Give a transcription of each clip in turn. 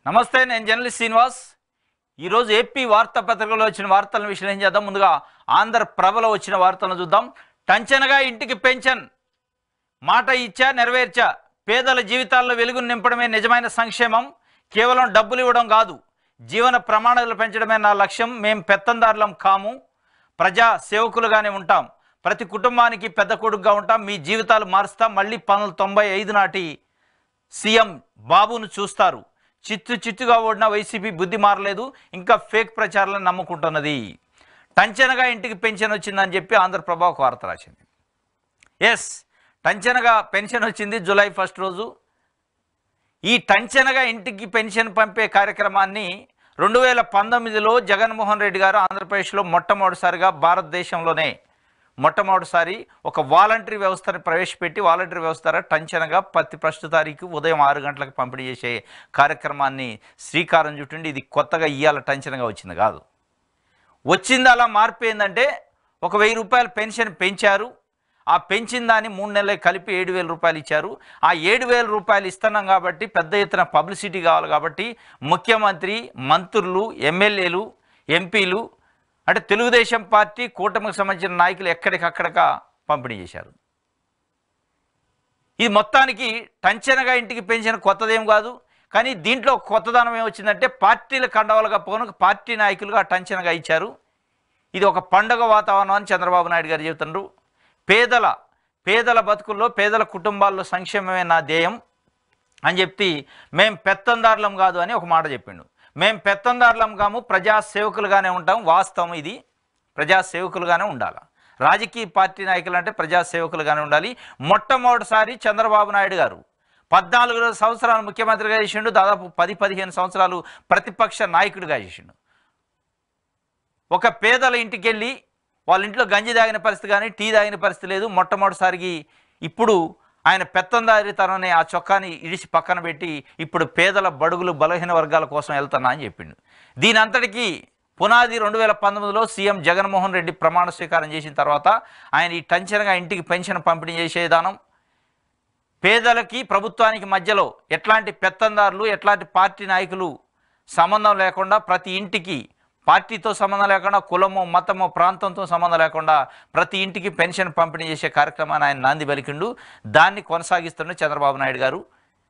నమస్తే, నేను జర్నలిస్ట్ శ్రీనివాస్. ఈరోజు ఏపీ వార్తాపత్రికలో వచ్చిన వార్తలను విశ్లేషణ చేద్దాం. ముందుగా ఆంధ్రప్రభలో వచ్చిన వార్తలను చూద్దాం. టంచనగా ఇంటికి పెన్షన్, మాట ఇచ్చా నెరవేర్చా, పేదల జీవితాల్లో వెలుగును నింపడమే నిజమైన సంక్షేమం, కేవలం డబ్బులు ఇవ్వడం కాదు, జీవన ప్రమాణాలు పెంచడమే నా లక్ష్యం, మేం పెత్తందారులం కాము, ప్రజా సేవకులుగానే ఉంటాం, ప్రతి కుటుంబానికి పెద్ద కొడుకుగా ఉంటాం, మీ జీవితాలు మారుస్తాం, మళ్ళీ 1995 నాటి సీఎం బాబును చూస్తారు, చిత్తుగా ఓడిన వైసీపీ బుద్ధి మారలేదు, ఇంకా ఫేక్ ప్రచారాలను నమ్ముకుంటున్నది. టంచనగా ఇంటికి పెన్షన్ వచ్చిందని చెప్పి ఆంధ్రప్రభ ఒక వార్త రాసింది. ఎస్, టంచనగా పెన్షన్ వచ్చింది జూలై 1 రోజు. ఈ టంచనగా ఇంటికి పెన్షన్ పంపే కార్యక్రమాన్ని 2019లో జగన్మోహన్ రెడ్డి గారు ఆంధ్రప్రదేశ్లో మొట్టమొదటిసారిగా భారతదేశంలోనే మొట్టమొదటిసారి ఒక వాలంటరీ వ్యవస్థను ప్రవేశపెట్టి వాలంటరీ వ్యవస్థ ద్వారా టంచనగా ప్రతి తారీఖు ఉదయం 6 గంటలకు పంపిణీ చేసే కార్యక్రమాన్ని శ్రీకారం చుట్టిండి. ఇది కొత్తగా ఇయ్యాల టంచనగా వచ్చింది కాదు. వచ్చింది అలా మార్పు ఏంటంటే, ఒక 1000 రూపాయలు పెన్షన్ పెంచారు. ఆ పెంచిన దాన్ని 3 నెలలకు కలిపి 7000 రూపాయలు ఇచ్చారు. ఆ 7000 రూపాయలు ఇస్తున్నాం కాబట్టి పెద్ద ఎత్తున పబ్లిసిటీ కావాలి కాబట్టి ముఖ్యమంత్రి, మంత్రులు, ఎమ్మెల్యేలు, ఎంపీలు అంటే తెలుగుదేశం పార్టీ కూటమికి సంబంధించిన నాయకులు ఎక్కడికక్కడగా పంపిణీ చేశారు. ఇది మొత్తానికి టంచనగా ఇంటికి పెన్షన్ కొత్తదేం కాదు. కానీ దీంట్లో కొత్తదనం ఏమొచ్చిందంటే, పార్టీల కండవాలుగా పోను పార్టీ నాయకులుగా టంచనగా ఇచ్చారు. ఇది ఒక పండుగ వాతావరణం అని చంద్రబాబు నాయుడు గారు చెబుతున్నారు. పేదల బతుకుల్లో, పేదల కుటుంబాల్లో సంక్షేమమే నా ధ్యేయం అని చెప్పి, మేం పెత్తందారులం కాదు అని ఒక మాట చెప్పిండు. మేం పెత్తందారులం కాము, ప్రజాసేవకులుగానే ఉంటాం. వాస్తవం ఇది, ప్రజాసేవకులుగానే ఉండాలి. రాజకీయ పార్టీ నాయకులు అంటే ప్రజాసేవకులుగానే ఉండాలి. మొట్టమొదటిసారి చంద్రబాబు నాయుడు గారు 14 సంవత్సరాలు ముఖ్యమంత్రిగా చేసిండు, దాదాపు 10-15 సంవత్సరాలు ప్రతిపక్ష నాయకుడిగా చేసిండు. ఒక పేదల ఇంటికి వెళ్ళి వాళ్ళ ఇంట్లో గంజి తాగిన పరిస్థితి కానీ టీ తాగిన పరిస్థితి లేదు. మొట్టమొదటిసారికి ఇప్పుడు ఆయన పెత్తందారితనాన్ని ఆ చొక్కాని ఇడిచి పక్కన పెట్టి ఇప్పుడు పేదల బడుగులు బలహీన వర్గాల కోసం వెళ్తున్నా అని చెప్పిండు. దీని అంతటికీ పునాది 2019లో సీఎం జగన్మోహన్ రెడ్డి ప్రమాణ స్వీకారం చేసిన తర్వాత ఆయన ఈ టంచనగా ఇంటికి పెన్షన్ పంపిణీ చేసే విధానం, పేదలకి ప్రభుత్వానికి మధ్యలో ఎట్లాంటి పెత్తందారులు, ఎట్లాంటి పార్టీ నాయకులు సంబంధం లేకుండా, ప్రతి ఇంటికి పార్టీతో సంబంధం లేకుండా, కులమో మతమో ప్రాంతంతో సంబంధం లేకుండా ప్రతి ఇంటికి పెన్షన్ పంపిణీ చేసే కార్యక్రమాన్ని ఆయన నాంది పలికిండు. దాన్ని కొనసాగిస్తున్న చంద్రబాబు నాయుడు గారు.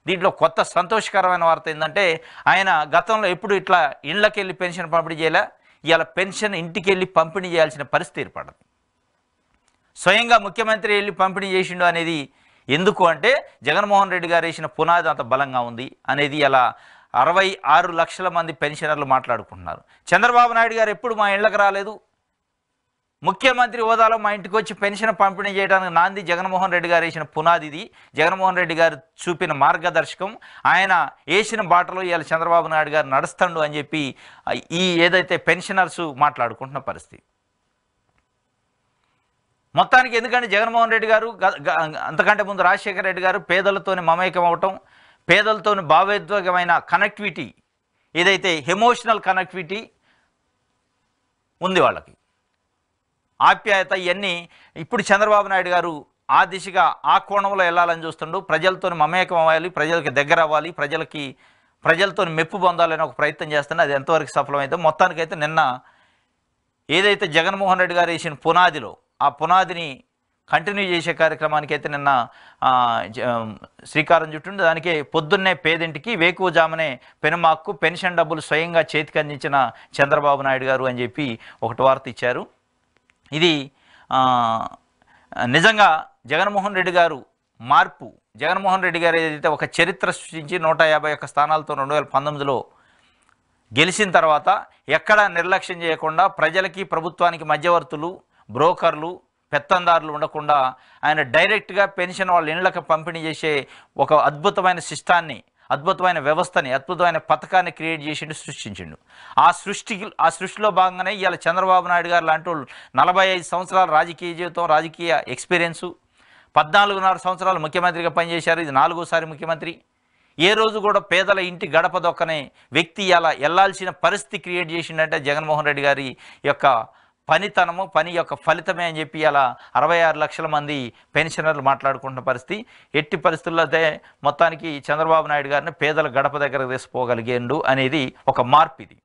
దీంట్లో కొత్త సంతోషకరమైన వార్త ఏంటంటే, ఆయన గతంలో ఎప్పుడు ఇట్లా ఇళ్ళకి వెళ్ళి పెన్షన్ పంపిణీ చేయలే. ఇవాళ పెన్షన్ ఇంటికి వెళ్ళి పంపిణీ చేయాల్సిన పరిస్థితి ఏర్పడదు. స్వయంగా ముఖ్యమంత్రి వెళ్ళి పంపిణీ చేసిండు అనేది ఎందుకు అంటే, జగన్మోహన్ రెడ్డి గారు వేసిన పునాది అంత బలంగా ఉంది అనేది ఇలా 66 లక్షల మంది పెన్షనర్లు మాట్లాడుకుంటున్నారు. చంద్రబాబు నాయుడు గారు ఎప్పుడు మా ఇళ్ళకి రాలేదు, ముఖ్యమంత్రి హోదాలో మా ఇంటికి వచ్చి పెన్షన్ పంపిణీ చేయడానికి నాంది జగన్మోహన్ రెడ్డి గారు వేసిన పునాది ఇది. జగన్మోహన్ రెడ్డి గారు చూపిన మార్గదర్శకం, ఆయన వేసిన బాటలో ఇవాళ చంద్రబాబు నాయుడు గారు నడుస్తాడు అని చెప్పి ఈ ఏదైతే పెన్షనర్స్ మాట్లాడుకుంటున్న పరిస్థితి. మొత్తానికి ఎందుకంటే జగన్మోహన్ రెడ్డి గారు అంతకంటే ముందు రాజశేఖర రెడ్డి గారు పేదలతోని మమేకం అవటం, పేదలతోని భావోద్వేగమైన కనెక్టివిటీ, ఏదైతే ఎమోషనల్ కనెక్టివిటీ ఉంది వాళ్ళకి, ఆప్యాయత, ఇవన్నీ ఇప్పుడు చంద్రబాబు నాయుడు గారు ఆ దిశగా ఆ కోణంలో వెళ్ళాలని చూస్తుండు. ప్రజలతో మమేకం అవ్వాలి, ప్రజలకి దగ్గర అవ్వాలి, ప్రజలతో మెప్పు పొందాలని ఒక ప్రయత్నం చేస్తున్నా. అది ఎంతవరకు సఫలమైతే, మొత్తానికైతే నిన్న ఏదైతే జగన్మోహన్ రెడ్డి గారు వేసిన పునాదిలో ఆ పునాదిని కంటిన్యూ చేసే కార్యక్రమానికి అయితే నిన్న శ్రీకారం చుట్టిండు. దానికే పొద్దున్నే పేదింటికి వేకువజామునే పెనుమాక్కు పెన్షన్ డబ్బులు స్వయంగా చేతికి అందించిన చంద్రబాబు నాయుడు గారు అని చెప్పి ఒకటి వార్త ఇచ్చారు. ఇది నిజంగా జగన్మోహన్ రెడ్డి గారు మార్పు. జగన్మోహన్ రెడ్డి గారు ఏదైతే ఒక చరిత్ర సృష్టించి 151 స్థానాలతో 2019లో గెలిచిన తర్వాత ఎక్కడా నిర్లక్ష్యం చేయకుండా, ప్రజలకి ప్రభుత్వానికి మధ్యవర్తులు, బ్రోకర్లు, పెత్తందారులు ఉండకుండా ఆయన డైరెక్ట్గా పెన్షన్ వాళ్ళ ఇళ్ళకి పంపిణీ చేసే ఒక అద్భుతమైన సిస్టాన్ని, అద్భుతమైన వ్యవస్థని, అద్భుతమైన పథకాన్ని క్రియేట్ చేసిండు, సృష్టించిండు. ఆ సృష్టిలో భాగంగానే ఇవాళ చంద్రబాబు నాయుడు గారు లాంటి వాళ్ళు 45 సంవత్సరాల రాజకీయ జీవితం, రాజకీయ ఎక్స్పీరియన్సు, 14.5 సంవత్సరాలు ముఖ్యమంత్రిగా పనిచేశారు. ఇది 4వసారి ముఖ్యమంత్రి. ఏ రోజు కూడా పేదల ఇంటి గడప దొక్కనే వ్యక్తి ఇలా వెళ్లాల్సిన పరిస్థితి క్రియేట్ చేసిండంటే జగన్మోహన్ రెడ్డి గారి యొక్క పనితనము, పని యొక్క ఫలితమే అని చెప్పి అలా 66 లక్షల మంది పెన్షనర్లు మాట్లాడుకుంటున్న పరిస్థితి. ఎట్టి పరిస్థితుల్లో అయితే మొత్తానికి చంద్రబాబు నాయుడు గారిని పేదల గడప దగ్గరకు తీసుకోగలిగేండు అనేది ఒక మార్పు. ఇది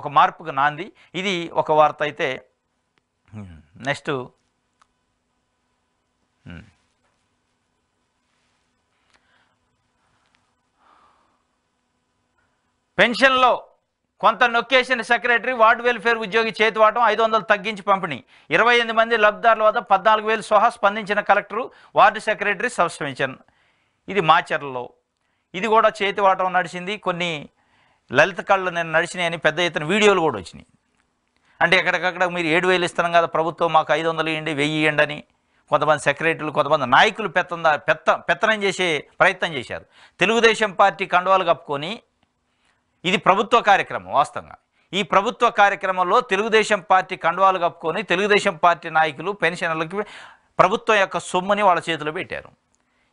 ఒక మార్పుకు నాంది. ఇది ఒక వార్త అయితే నెక్స్ట్ పెన్షన్లో కొంత నొక్కేసిన సెక్రటరీ, వార్డు వెల్ఫేర్ ఉద్యోగి చేతివాటం 500 తగ్గించి పంపిణీ. 28 మంది లబ్ధిదారుల వద్ద 14,000 సహా స్పందించిన కలెక్టరు, వార్డు సెక్రటరీ సస్పెన్షన్. ఇది మాచర్లలో. ఇది కూడా చేతివాటం నడిచింది. కొన్ని లలిత కళ్ళు నేను నడిచినాయని పెద్ద ఎత్తున వీడియోలు కూడా వచ్చినాయి. అంటే ఎక్కడికక్కడ మీరు 7,000 ఇస్తున్నాం కదా ప్రభుత్వం, మాకు 500 ఇవ్వండి, 1000 ఇవ్వండి అని కొంతమంది సెక్రటరీలు, కొంతమంది నాయకులు పెత్తనం చేసే ప్రయత్నం చేశారు. తెలుగుదేశం పార్టీ కండువాలు కప్పుకొని, ఇది ప్రభుత్వ కార్యక్రమం. వాస్తవంగా ఈ ప్రభుత్వ కార్యక్రమంలో తెలుగుదేశం పార్టీ కండువాలు కప్పుకొని తెలుగుదేశం పార్టీ నాయకులు పెన్షనర్లకి ప్రభుత్వం యొక్క సొమ్ముని వాళ్ళ చేతిలో పెట్టారు.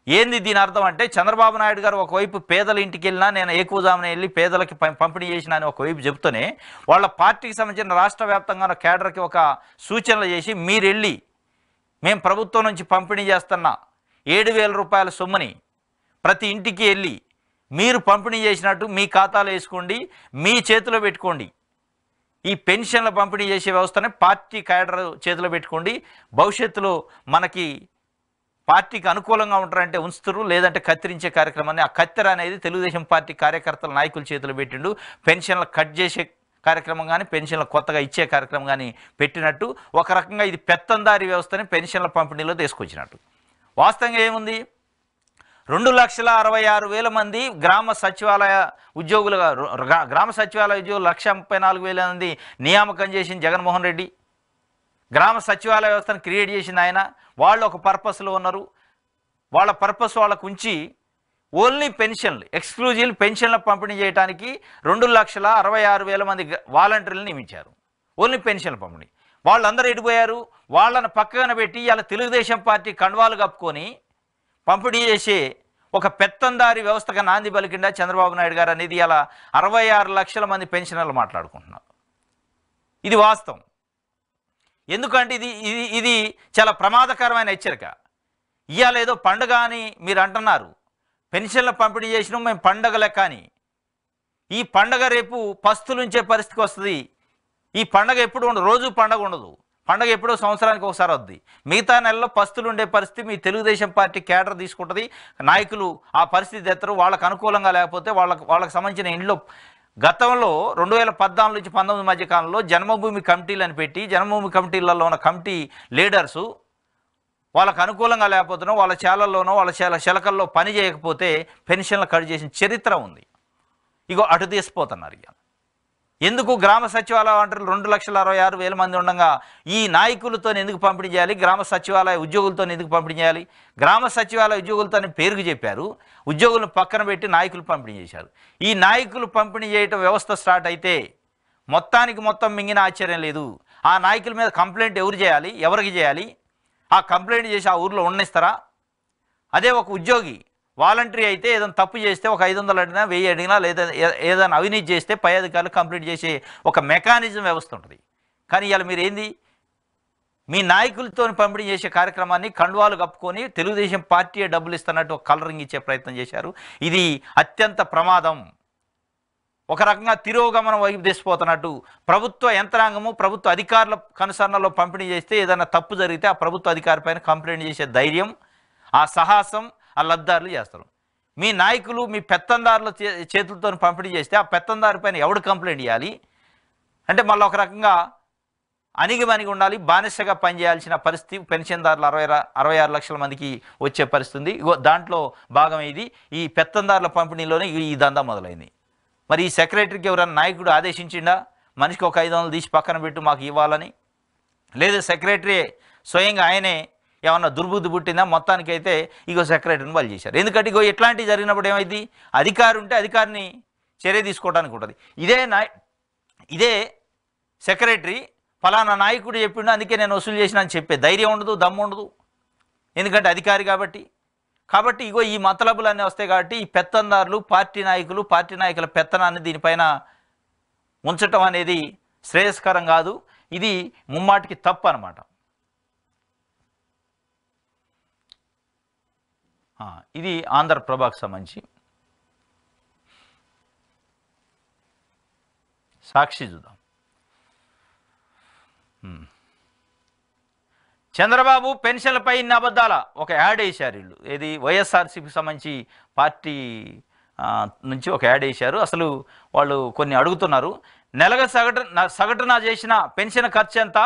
ఏంది దీని అర్థం అంటే, చంద్రబాబు నాయుడు గారు ఒకవైపు పేదల ఇంటికి వెళ్ళినా నేను ఎక్కువజామున వెళ్ళి పేదలకి పంపిణీ చేసిన అని ఒకవైపు చెబుతూనే, వాళ్ళ పార్టీకి సంబంధించిన రాష్ట్ర వ్యాప్తంగా కేడర్కి ఒక సూచనలు చేసి, మీరు వెళ్ళి మేము ప్రభుత్వం నుంచి పంపిణీ చేస్తున్న 7,000 రూపాయల సొమ్ముని ప్రతి ఇంటికి వెళ్ళి మీరు పంపిణీ చేసినట్టు మీ ఖాతాలో వేసుకోండి, మీ చేతిలో పెట్టుకోండి. ఈ పెన్షన్ల పంపిణీ చేసే వ్యవస్థని పార్టీ క్యాడర్ చేతిలో పెట్టుకోండి. భవిష్యత్తులో మనకి పార్టీకి అనుకూలంగా ఉంటారంటే ఉంచుతారు, లేదంటే కత్తిరించే కార్యక్రమాన్ని, ఆ కత్తెర అనేది తెలుగుదేశం పార్టీ కార్యకర్తల నాయకుల చేతిలో పెట్టిండు. పెన్షన్లు కట్ చేసే కార్యక్రమం కానీ, పెన్షన్లు కొత్తగా ఇచ్చే కార్యక్రమం కానీ పెట్టినట్టు ఒక రకంగా ఇది పెత్తందారి వ్యవస్థని పెన్షన్ల పంపిణీలో తీసుకొచ్చినట్టు. వాస్తవంగా ఏముంది, 2,66,000 మంది గ్రామ సచివాలయ ఉద్యోగులుగా, గ్రామ సచివాలయ ఉద్యోగులు 1,34,000 మంది నియామకం చేసిన జగన్మోహన్ రెడ్డి. గ్రామ సచివాలయ వ్యవస్థను క్రియేట్ చేసింది ఆయన. వాళ్ళు ఒక పర్పస్లో ఉన్నారు. వాళ్ళ పర్పస్ వాళ్ళకు ఉంచి ఓన్లీ పెన్షన్లు, ఎక్స్క్లూజివ్ పెన్షన్ల పంపిణీ చేయడానికి 2,66,000 మంది వాలంటీర్లు నియమించారు. ఓన్లీ పెన్షన్ల పంపిణీ. వాళ్ళందరూ ఎడిపోయారు. వాళ్ళని పక్కన పెట్టి ఇలా తెలుగుదేశం పార్టీ కండువాలు కప్పుకొని పంపిణీ చేసే ఒక పెత్తందారి వ్యవస్థగా నాంది పలికిండా చంద్రబాబు నాయుడు గారు అనేది ఇలా 66 లక్షల మంది పెన్షనర్లు మాట్లాడుకుంటున్నారు. ఇది వాస్తవం. ఎందుకంటే ఇది చాలా ప్రమాదకరమైన హెచ్చరిక. ఇవాళ ఏదో పండుగ అని మీరు అంటున్నారు, పెన్షన్ల పంపిణీ చేసినాం మేము పండగ లెక్క అని. ఈ పండగ రేపు పస్తులుంచే పరిస్థితికి వస్తుంది. ఈ పండగ ఎప్పుడు ఉండదు, రోజు పండగ ఉండదు. పండగ ఎప్పుడో సంవత్సరానికి ఒకసారి వద్ది. మిగతా నెలలో పస్తులు ఉండే పరిస్థితి మీ తెలుగుదేశం పార్టీ కేడర్ తీసుకుంటుంది. నాయకులు ఆ పరిస్థితి ఎత్తరు. వాళ్ళకు అనుకూలంగా లేకపోతే వాళ్ళకి సంబంధించిన ఇంట్లో గతంలో 2014 నుంచి 19 మధ్య కాలంలో జన్మభూమి కమిటీలు అని పెట్టి, జన్మభూమి కమిటీలలో ఉన్న కమిటీ లీడర్సు వాళ్ళకు అనుకూలంగా లేకపోతున్నా వాళ్ళ చేలల్లోనో వాళ్ళ శెలకల్లో పని చేయకపోతే పెన్షన్లు కట్ చేసిన చరిత్ర ఉంది. ఇగో అటు తీసిపోతున్నారు. ఇక ఎందుకు గ్రామ సచివాలయ అంటారు 2,66,000 మంది ఉండగా ఈ నాయకులతో ఎందుకు పంపిణీ చేయాలి, గ్రామ సచివాలయ ఉద్యోగులతో ఎందుకు పంపిణీ చేయాలి? గ్రామ సచివాలయ ఉద్యోగులతో పేరుకు చెప్పారు, ఉద్యోగులను పక్కన పెట్టి నాయకులు పంపిణీ చేశారు. ఈ నాయకులు పంపిణీ చేయటం వ్యవస్థ స్టార్ట్ అయితే మొత్తం మింగిన ఆశ్చర్యం లేదు. ఆ నాయకుల మీద కంప్లైంట్ ఎవరు చేయాలి, ఎవరికి చేయాలి? ఆ కంప్లైంట్ చేసి ఆ ఊర్లో ఉండనిస్తారా? అదే ఒక ఉద్యోగి వాలంటరీ అయితే ఏదైనా తప్పు చేస్తే ఒక 500 అడిగినా 1000 అడిగినా లేదా ఏదైనా అవినీతి చేస్తే పై అధికారులు కంప్లీట్ చేసే ఒక మెకానిజం వ్యవస్థ ఉంటుంది. కానీ ఇవాళ మీరు ఏంది, మీ నాయకులతో పంపిణీ చేసే కార్యక్రమాన్ని కండువాలు కప్పుకొని తెలుగుదేశం పార్టీ డబ్బులు ఇస్తున్నట్టు ఒక కలరింగ్ ఇచ్చే ప్రయత్నం చేశారు. ఇది అత్యంత ప్రమాదం. ఒక రకంగా తిరోగమనం వైపు తీసిపోతున్నట్టు. ప్రభుత్వ యంత్రాంగము, ప్రభుత్వ అధికారుల కనుసరణలో పంపిణీ చేస్తే ఏదైనా తప్పు జరిగితే ఆ ప్రభుత్వ అధికారి పైన కంప్లైంట్ చేసే ధైర్యం, ఆ సాహసం ఆ లబ్ధిదారులు చేస్తారు. మీ నాయకులు మీ పెత్తందారుల చేతులతో పంపిణీ చేస్తే ఆ పెత్తందారి పైన ఎవడు కంప్లైంట్ చేయాలి? అంటే మళ్ళీ ఒక రకంగా అణిగిమణిగి ఉండాలి, బానిసగా పనిచేయాల్సిన పరిస్థితి పెన్షన్దారులు 66 లక్షల మందికి వచ్చే పరిస్థితి. దాంట్లో భాగం ఇది. ఈ పెత్తందారుల పంపిణీలోనే ఈ దందా మొదలైంది. మరి ఈ సెక్రటరీకి ఎవరైనా నాయకుడు ఆదేశించిండా మనిషికి ఒక 500 తీసి పక్కన పెట్టు మాకు ఇవ్వాలని? లేదా సెక్రటరీ స్వయంగా ఆయనే ఏమన్నా దుర్బుద్ధి పుట్టిందా? మొత్తానికైతే ఇగో సెక్రటరీని వాళ్ళు చేశారు. ఎందుకంటే ఇగో ఇట్లాంటివి జరిగినప్పుడు ఏమైంది, అధికారి ఉంటే అధికారిని చర్య తీసుకోవడానికి ఉంటుంది. ఇదే సెక్రటరీ ఫలానా నాయకుడు చెప్పిండు అందుకే నేను వసూలు చేసిన అని చెప్పే ధైర్యం ఉండదు, దమ్ము ఉండదు. ఎందుకంటే అధికారి కాబట్టి ఇగో ఈ మతలబులు అన్నీ వస్తాయి. కాబట్టి ఈ పెత్తందారులు, పార్టీ నాయకుల పెత్తనాన్ని దీనిపైన ఉంచటం అనేది శ్రేయస్కరం కాదు. ఇది ముమ్మాటికి తప్పు అన్నమాట. ఇది ఆంధ్రప్రభకు సంబంధించి. సాక్షి చూద్దాం. చంద్రబాబు పెన్షన్లపై ఇన్ని అబద్ధాల ఒక యాడ్ వేశారు వీళ్ళు. ఏది వైఎస్ఆర్సీపీకి సంబంధించి పార్టీ నుంచి ఒక యాడ్ వేశారు. అసలు వాళ్ళు కొన్ని అడుగుతున్నారు. నెలగా సగటున చేసిన పెన్షన్ ఖర్చు ఎంత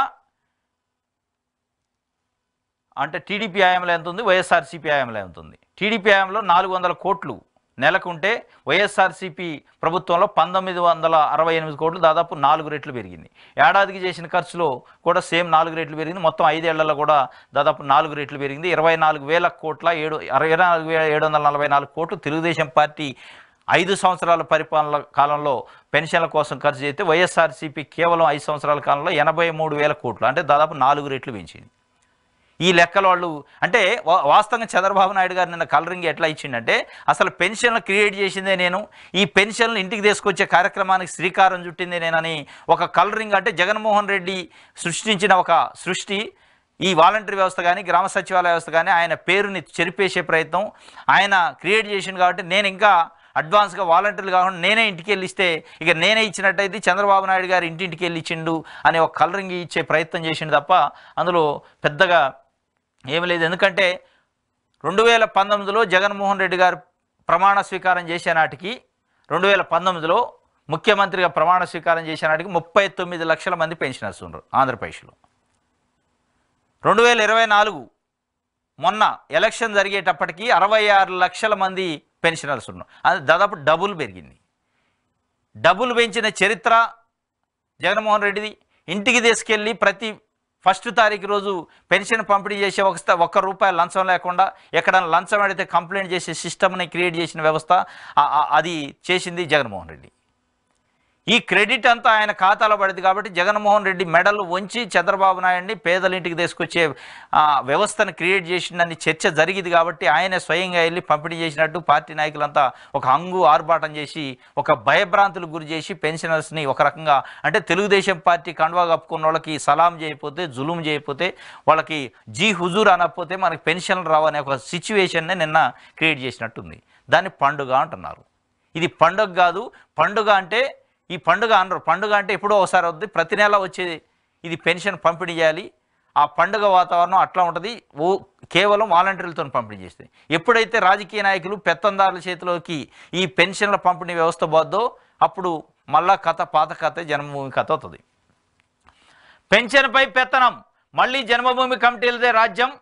అంటే టీడీపీ హయాంలో ఎంత ఉంది, వైఎస్ఆర్సీపీ హయాంలో ఎంత ఉంది? టీడీపీ హయాంలో 400 కోట్లు నెలకుంటే వైఎస్ఆర్సీపీ ప్రభుత్వంలో 1968 కోట్లు, దాదాపు 4 రెట్లు పెరిగింది. ఏడాదికి చేసిన ఖర్చులో కూడా సేమ్ 4 రెట్లు పెరిగింది. మొత్తం 5 ఏళ్లలో కూడా దాదాపు 4 రెట్లు పెరిగింది. 24,000 కోట్ల 24,744 కోట్లు తెలుగుదేశం పార్టీ 5 సంవత్సరాల పరిపాలన కాలంలో పెన్షన్ల కోసం ఖర్చు చేస్తే వైఎస్ఆర్సీపీ కేవలం 5 సంవత్సరాల కాలంలో 83,000 కోట్లు, అంటే దాదాపు 4 రెట్లు పెంచింది. ఈ లెక్కల వాళ్ళు అంటే వాస్తవంగా చంద్రబాబు నాయుడు గారు నిన్న కలరింగ్ ఎట్లా ఇచ్చిండంటే, అసలు పెన్షన్లు క్రియేట్ చేసిందే నేను, ఈ పెన్షన్లు ఇంటికి తీసుకొచ్చే కార్యక్రమానికి శ్రీకారం చుట్టిందే నేనని ఒక కలరింగ్. అంటే జగన్మోహన్ రెడ్డి సృష్టించిన ఒక సృష్టి, ఈ వాలంటరీ వ్యవస్థ కానీ గ్రామ సచివాలయ వ్యవస్థ కానీ ఆయన పేరుని చెరిపేసే ప్రయత్నం ఆయన క్రియేట్ చేసింది. కాబట్టి నేను ఇంకా అడ్వాన్స్గా వాలంటీర్లు కాకుండా నేనే ఇంటికి వెళ్ళి ఇస్తే ఇక నేనే ఇచ్చినట్టయితే చంద్రబాబు నాయుడు గారు ఇంటింటికి వెళ్ళి ఇచ్చిండు అనే ఒక కలరింగ్ ఇచ్చే ప్రయత్నం చేసిండు తప్ప అందులో పెద్దగా ఏమి లేదు. ఎందుకంటే 2019లో జగన్మోహన్ రెడ్డి గారు ప్రమాణ స్వీకారం చేసే నాటికి 2019లో ముఖ్యమంత్రిగా ప్రమాణ స్వీకారం చేసే నాటికి 39 లక్షల మంది పెన్షనర్స్ ఉన్నారు ఆంధ్రప్రదేశ్లో. 2024 మొన్న ఎలక్షన్ జరిగేటప్పటికి 66 లక్షల మంది పెన్షనర్స్ ఉన్నారు. అది దాదాపు డబుల్ పెరిగింది. డబుల్ పెంచిన చరిత్ర జగన్మోహన్ రెడ్డిది. ఇంటికి తీసుకెళ్ళి ప్రతి 1వ తారీఖు రోజు పెన్షన్ పంపిణీ చేసే ₹1 లంచం లేకుండా ఎక్కడైనా లంచం అడిగితే కంప్లైంట్ చేసే సిస్టమ్ని క్రియేట్ చేసిన వ్యవస్థ అది చేసింది జగన్మోహన్ రెడ్డి. ఈ క్రెడిట్ అంతా ఆయన ఖాతాలో పడింది. కాబట్టి జగన్మోహన్ రెడ్డి మెడలు వంచి చంద్రబాబు నాయుడిని పేదలింటికి తీసుకొచ్చే వ్యవస్థను క్రియేట్ చేసిందని చర్చ జరిగింది. కాబట్టి ఆయన స్వయంగా వెళ్ళి పంపిణీ చేసినట్టు పార్టీ నాయకులంతా ఒక హంగు ఆర్భాటం చేసి ఒక భయభ్రాంతులకు గురి చేసి పెన్షనర్స్ని ఒక రకంగా అంటే తెలుగుదేశం పార్టీ కండువా కప్పుకున్న వాళ్ళకి సలాం చేయకపోతే, జులుం చేయకపోతే, వాళ్ళకి జీ హుజూర్ అనకపోతే మనకి పెన్షన్లు రావనే ఒక సిచ్యువేషన్ని నిన్న క్రియేట్ చేసినట్టుంది. దాన్ని పండుగ అంటున్నారు. ఇది పండుగ కాదు. పండుగ అంటే ఈ పండుగ అనరు. పండుగ అంటే ఎప్పుడో ఒకసారి వద్దు, ప్రతి నెల వచ్చేది. ఇది పెన్షన్ పంపిణీ చేయాలి. ఆ పండుగ వాతావరణం అట్లా ఉంటుంది. కేవలం వాలంటీర్లతో పంపిణీ చేస్తే ఎప్పుడైతే రాజకీయ నాయకులు పెత్తందారుల చేతిలోకి ఈ పెన్షన్ల పంపిణీ వ్యవస్థ పోద్దో అప్పుడు మళ్ళా కథ పాత కథ జన్మభూమి కథ అవుతుంది. పెన్షన్పై పెత్తనం మళ్ళీ జన్మభూమి కమిటీలదే రాజ్యం.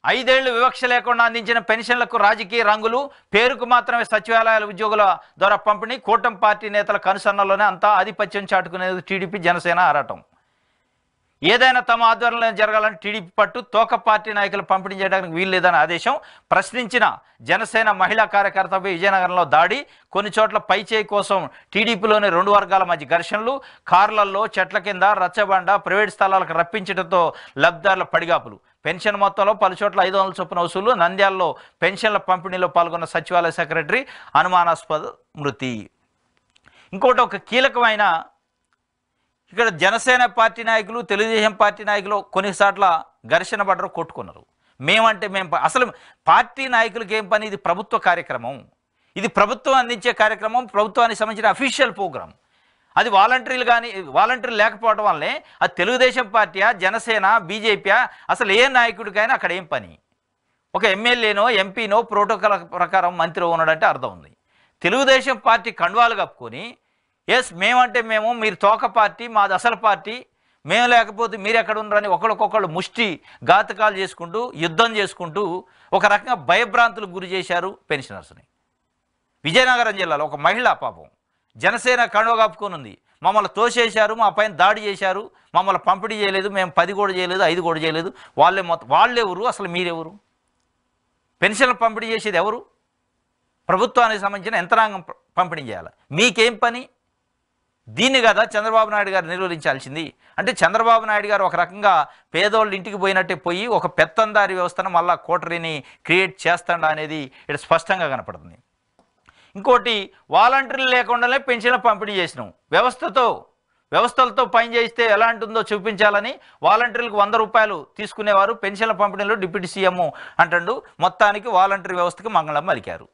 5 ఏళ్లు వివక్ష లేకుండా అందించిన పెన్షన్లకు రాజకీయ రంగులు, పేరుకు మాత్రమే సచివాలయాల ఉద్యోగుల ద్వారా పంపిణీ. కూటమి పార్టీ నేతల కనుసన్నలోనే అంతా ఆధిపత్యం చాటుకునేది టీడీపీ జనసేన ఆరాటం. ఏదైనా తమ ఆధ్వర్యంలో జరగాలని టీడీపీ పట్టు. తోక పార్టీ నాయకులు పంపిణీ చేయడానికి వీల్లేదని ఆదేశం. ప్రశ్నించిన జనసేన మహిళా కార్యకర్తపై విజయనగరంలో దాడి. కొన్ని చోట్ల పైచేయి కోసం టీడీపీలోని 2 వర్గాల మధ్య ఘర్షణలు. కార్లలో, చెట్ల కింద, రచ్చబండ, ప్రైవేట్ స్థలాలకు రప్పించడంతో లబ్ధిదారుల పడిగాపులు. పెన్షన్ మొత్తంలో పలుచోట్ల 500 చొప్పున వసూలు. నంద్యాలలో పెన్షన్ల పంపిణీలో పాల్గొన్న సచివాలయ సెక్రటరీ అనుమానాస్పద మృతి. ఇంకోటి ఒక కీలకమైన ఇక్కడ జనసేన పార్టీ నాయకులు, తెలుగుదేశం పార్టీ నాయకులు కొన్నిసార్ల ఘర్షణ పడ్డరు, కొట్టుకున్నారు. మేమంటే అసలు పార్టీ నాయకులకి ఏం పని? ఇది ప్రభుత్వ కార్యక్రమం, ఇది ప్రభుత్వం అందించే కార్యక్రమం, ప్రభుత్వానికి సంబంధించిన అఫీషియల్ ప్రోగ్రాం. అది వాలంటీర్లు లేకపోవడం వల్లే అది తెలుగుదేశం పార్టీయా, జనసేన, బీజేపీయా, అసలు ఏ నాయకుడికైనా అక్కడ ఏం పని? ఒక ఎమ్మెల్యేనో ఎంపీనో ప్రోటోకాల్ ప్రకారం మంత్రి ఉన్నాడంటే అర్థం ఉంది. తెలుగుదేశం పార్టీ కండువాలు కప్పుకొని ఎస్ మేమంటే మేము, మీరు తోక పార్టీ, మాది అసలు పార్టీ, మేము లేకపోతే మీరు ఎక్కడ ఉన్నారని ఒకరికొకళ్ళు ముష్టి ఘాతకాలు చేసుకుంటూ యుద్ధం చేసుకుంటూ ఒక రకంగా భయభ్రాంతులకు గురి చేశారు పెన్షనర్స్ని. విజయనగరం జిల్లాలో ఒక మహిళ పాపం జనసేన కండువ కప్పుకొని ఉంది. మమ్మల్ని తోసేశారు, మా పైన దాడి చేశారు, మమ్మల్ని పంపిణీ చేయలేదు, మేము 10 కూడా చేయలేదు, 5 కూడా చేయలేదు. వాళ్ళెవరు? అసలు మీరెవరు? పెన్షన్లు పంపిణీ చేసేది ఎవరు? ప్రభుత్వానికి సంబంధించిన యంత్రాంగం పంపిణీ చేయాలి. మీకేం పని? దీన్ని కదా చంద్రబాబు నాయుడు గారు నిర్వహించాల్సింది. అంటే చంద్రబాబు నాయుడు గారు ఒక రకంగా పేదోళ్ళ ఇంటికి పోయినట్టే పోయి ఒక పెత్తందారి వ్యవస్థను మళ్ళా కోటరీని క్రియేట్ చేస్తాడా అనేది ఇక్కడ స్పష్టంగా కనపడుతుంది. ఇంకోటి వాలంటీర్లు లేకుండానే పెన్షన్లు పంపిణీ చేసినాం. వ్యవస్థతో వ్యవస్థలతో పని చేయిస్తే ఎలా ఉంటుందో చూపించాలని వాలంటీర్లకు 100 రూపాయలు తీసుకునేవారు పెన్షన్ల పంపిణీలో డిప్యూటీ సీఎం అంటాడు. మొత్తానికి వాలంటీర్ వ్యవస్థకి మంగళం పలికారు.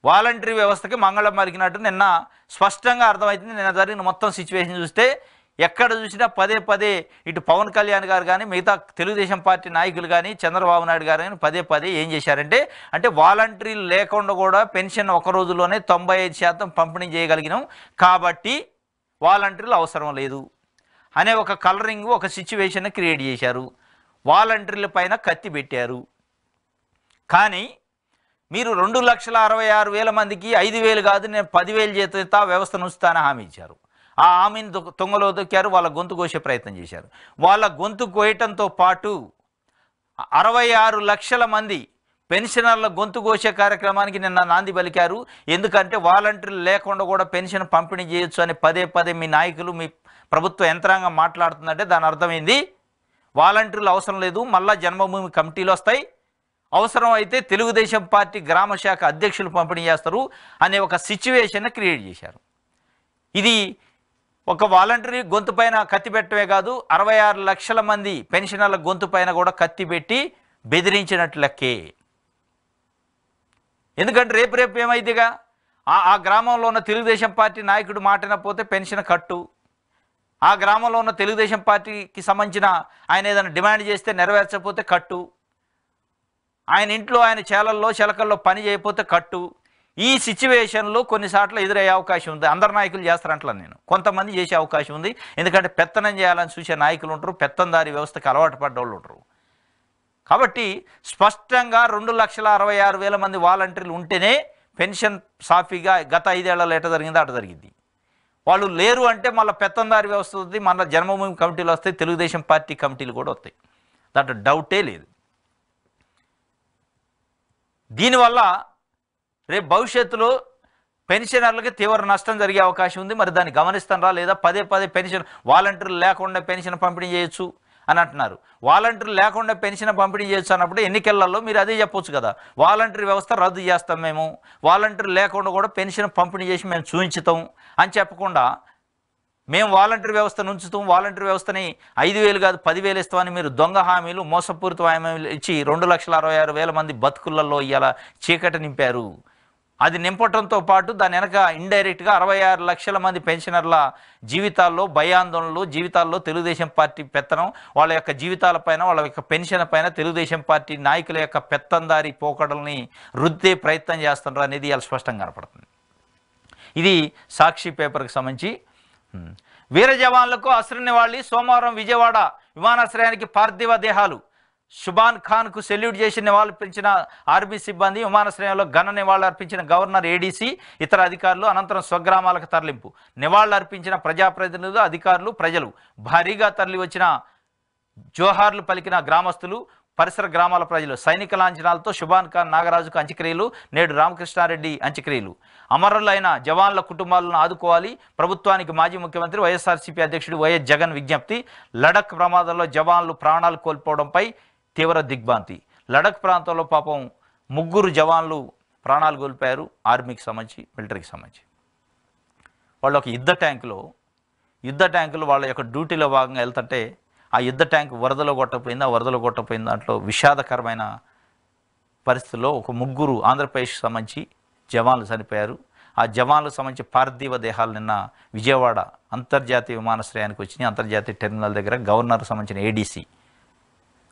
వాలంటరీ వ్యవస్థకి మంగళం పలికినట్టు నిన్న స్పష్టంగా అర్థమవుతుంది. నిన్న జరిగిన మొత్తం సిచ్యువేషన్ చూస్తే ఎక్కడ చూసినా పదే పదే ఇటు పవన్ కళ్యాణ్ గారు కానీ మిగతా తెలుగుదేశం పార్టీ నాయకులు కానీ చంద్రబాబు నాయుడు గారు కానీ పదే పదే ఏం చేశారంటే వాలంటీర్లు లేకుండా కూడా పెన్షన్ ఒక రోజులోనే 95% పంపిణీ చేయగలిగినాం కాబట్టి వాలంటీర్లు అవసరం లేదు అనే ఒక కలరింగ్ ఒక సిచ్యువేషన్ క్రియేట్ చేశారు. వాలంటీర్ల పైన కత్తి పెట్టారు. కానీ మీరు 2,66,000 మందికి 5,000 కాదు నేను 10,000 చేత వ్యవస్థను ఉంచుతానని హామీ ఇచ్చారు. ఆ హామీని తొంగలో దొక్కారు. వాళ్ళ గొంతు కోసే ప్రయత్నం చేశారు. వాళ్ళ గొంతు కోయటంతో పాటు 66 లక్షల మంది పెన్షనర్ల గొంతు కోసే కార్యక్రమానికి నిన్న నాంది పలికారు. ఎందుకంటే వాలంటీర్లు లేకుండా కూడా పెన్షన్ పంపిణీ చేయొచ్చు అని పదే పదే మీ నాయకులు మీ ప్రభుత్వ యంత్రాంగం మాట్లాడుతుందంటే దాని అర్థమైంది వాలంటీర్లు అవసరం లేదు, మళ్ళా జన్మభూమి కమిటీలు వస్తాయి, అవసరం అయితే తెలుగుదేశం పార్టీ గ్రామ శాఖ అధ్యక్షులు పంపిణీ చేస్తారు అనే ఒక సిచ్యువేషన్ క్రియేట్ చేశారు. ఇది ఒక వాలంటరీ గొంతు పైన కత్తి పెట్టడమే కాదు 66 లక్షల మంది పెన్షనర్ల గొంతు పైన కూడా కత్తి పెట్టి బెదిరించినట్లు లెక్కే. ఎందుకంటే రేపు ఏమైందిగా ఆ గ్రామంలో ఉన్న తెలుగుదేశం పార్టీ నాయకుడు మాటినపోతే పెన్షన్ కట్టు, ఆ గ్రామంలో ఉన్న తెలుగుదేశం పార్టీకి సంబంధించిన ఆయన ఏదైనా డిమాండ్ చేస్తే నెరవేర్చకపోతే కట్టు, ఆయన ఇంట్లో ఆయన చేలల్లో చిలకల్లో పని చేయకపోతే కట్టు. ఈ సిచ్యువేషన్లో కొన్నిసార్లు ఎదురయ్యే అవకాశం ఉంది. అందరు నాయకులు చేస్తారంటలా నేను కొంతమంది చేసే అవకాశం ఉంది. ఎందుకంటే పెత్తనం చేయాలని చూసే నాయకులు ఉంటారు, పెత్తందారి వ్యవస్థకు అలవాటు పడ్డోళ్ళు ఉంటారు. కాబట్టి స్పష్టంగా 2,66,000 మంది వాలంటీర్లు ఉంటేనే పెన్షన్ సాఫీగా గత 5 ఏళ్లలో ఎట జరిగిందో అటు జరిగింది. వాళ్ళు లేరు అంటే మళ్ళీ పెత్తందారి వ్యవస్థ వస్తుంది, మళ్ళీ జన్మభూమి కమిటీలు వస్తాయి, తెలుగుదేశం పార్టీ కమిటీలు కూడా వస్తాయి, దాంట్లో డౌటే లేదు. దీనివల్ల రేపు భవిష్యత్తులో పెన్షనర్లకి తీవ్ర నష్టం జరిగే అవకాశం ఉంది. మరి దాన్ని గమనిస్తారా లేదా? పదే పదే పెన్షన్ వాలంటీర్లు లేకుండా పెన్షన్ పంపిణీ చేయొచ్చు అని అంటున్నారు. వాలంటీర్లు లేకుండా పెన్షన్ పంపిణీ చేయొచ్చు అన్నప్పుడు ఎన్నికలలో మీరు అదే చెప్పొచ్చు కదా, వాలంటీర్ వ్యవస్థ రద్దు చేస్తాం, మేము వాలంటీర్లు లేకుండా కూడా పెన్షన్ పంపిణీ చేసి మేము చూపించుతాం అని చెప్పకుండా మేము వాలంటీర్ వ్యవస్థను ఉంచుతాం, వాలంటీర్ వ్యవస్థని 5,000 కాదు 10,000 ఇస్తామని మీరు దొంగ హామీలు మోసపూరిత హామీలు ఇచ్చి 2,66,000 మంది బతుకులలో ఇలా చీకటి నింపారు. అది నింపటంతో పాటు దాని వెనక ఇండైరెక్ట్గా 66 లక్షల మంది పెన్షనర్ల జీవితాల్లో భయాందోళనలు, జీవితాల్లో తెలుగుదేశం పార్టీ పెత్తనం, వాళ్ళ యొక్క జీవితాలపైన వాళ్ళ యొక్క పెన్షన్ పైన తెలుగుదేశం పార్టీ నాయకుల యొక్క పెత్తందారి పోకడల్ని రుద్దే ప్రయత్నం చేస్తున్నారు అనేది ఇలా స్పష్టంగా కనపడుతుంది. ఇది సాక్షి పేపర్కి సంబంధించి. వీర జవాన్లకు అశ్రు నివాళి సోమవారం విజయవాడ విమానాశ్రయానికి పార్థివ దేహాలు. షుబాన్ ఖాన్కు సెల్యూట్ చేసి నివాళులర్పించిన ఆర్మీ సిబ్బంది, విమానాశ్రయంలో ఘన నివాళులర్పించిన గవర్నర్, ఏడీసీ, ఇతర అధికారులు. అనంతరం స్వగ్రామాలకు తరలింపు. నివాళులర్పించిన ప్రజాప్రతినిధులు, అధికారులు, ప్రజలు. భారీగా తరలి వచ్చిన జోహార్లు పలికిన గ్రామస్తులు, పరిసర గ్రామాల ప్రజలు. సైనిక లాంఛనాలతో షుబాన్ ఖాన్ నాగరాజుకు అంత్యక్రియలు. నేడు రామకృష్ణారెడ్డి అంత్యక్రియలు. అమరులైన జవాన్ల కుటుంబాలను ఆదుకోవాలి. ప్రభుత్వానికి మాజీ ముఖ్యమంత్రి వైఎస్ఆర్సీపీ అధ్యక్షుడు వైఎస్ జగన్ విజ్ఞప్తి. లడక్ ప్రమాదంలో జవాన్లు ప్రాణాలు కోల్పోవడంపై తీవ్ర దిగ్భ్రాంతి. లడక్ ప్రాంతంలో పాపం 3 జవాన్లు ప్రాణాలు కోల్పోయారు, ఆర్మీకి సంబంధించి మిలిటరీకి సంబంధించి. వాళ్ళు ఒక యుద్ధ ట్యాంకులో వాళ్ళ యొక్క డ్యూటీలో భాగంగా వెళ్తుంటే ఆ యుద్ధ ట్యాంక్ వరదలో కొట్టపోయింది. ఆ వరదలో కొట్టపోయిన దాంట్లో విషాదకరమైన పరిస్థితుల్లో ఒక 3 ఆంధ్రప్రదేశ్కి సంబంధించి జవాన్లు చనిపోయారు. ఆ జవాన్లకు సంబంధించి పార్థివ దేహాలు నిన్న విజయవాడ అంతర్జాతీయ విమానాశ్రయానికి వచ్చినాయి. అంతర్జాతీయ టెర్మినల్ దగ్గర గవర్నర్కి సంబంధించిన ఏడీసీ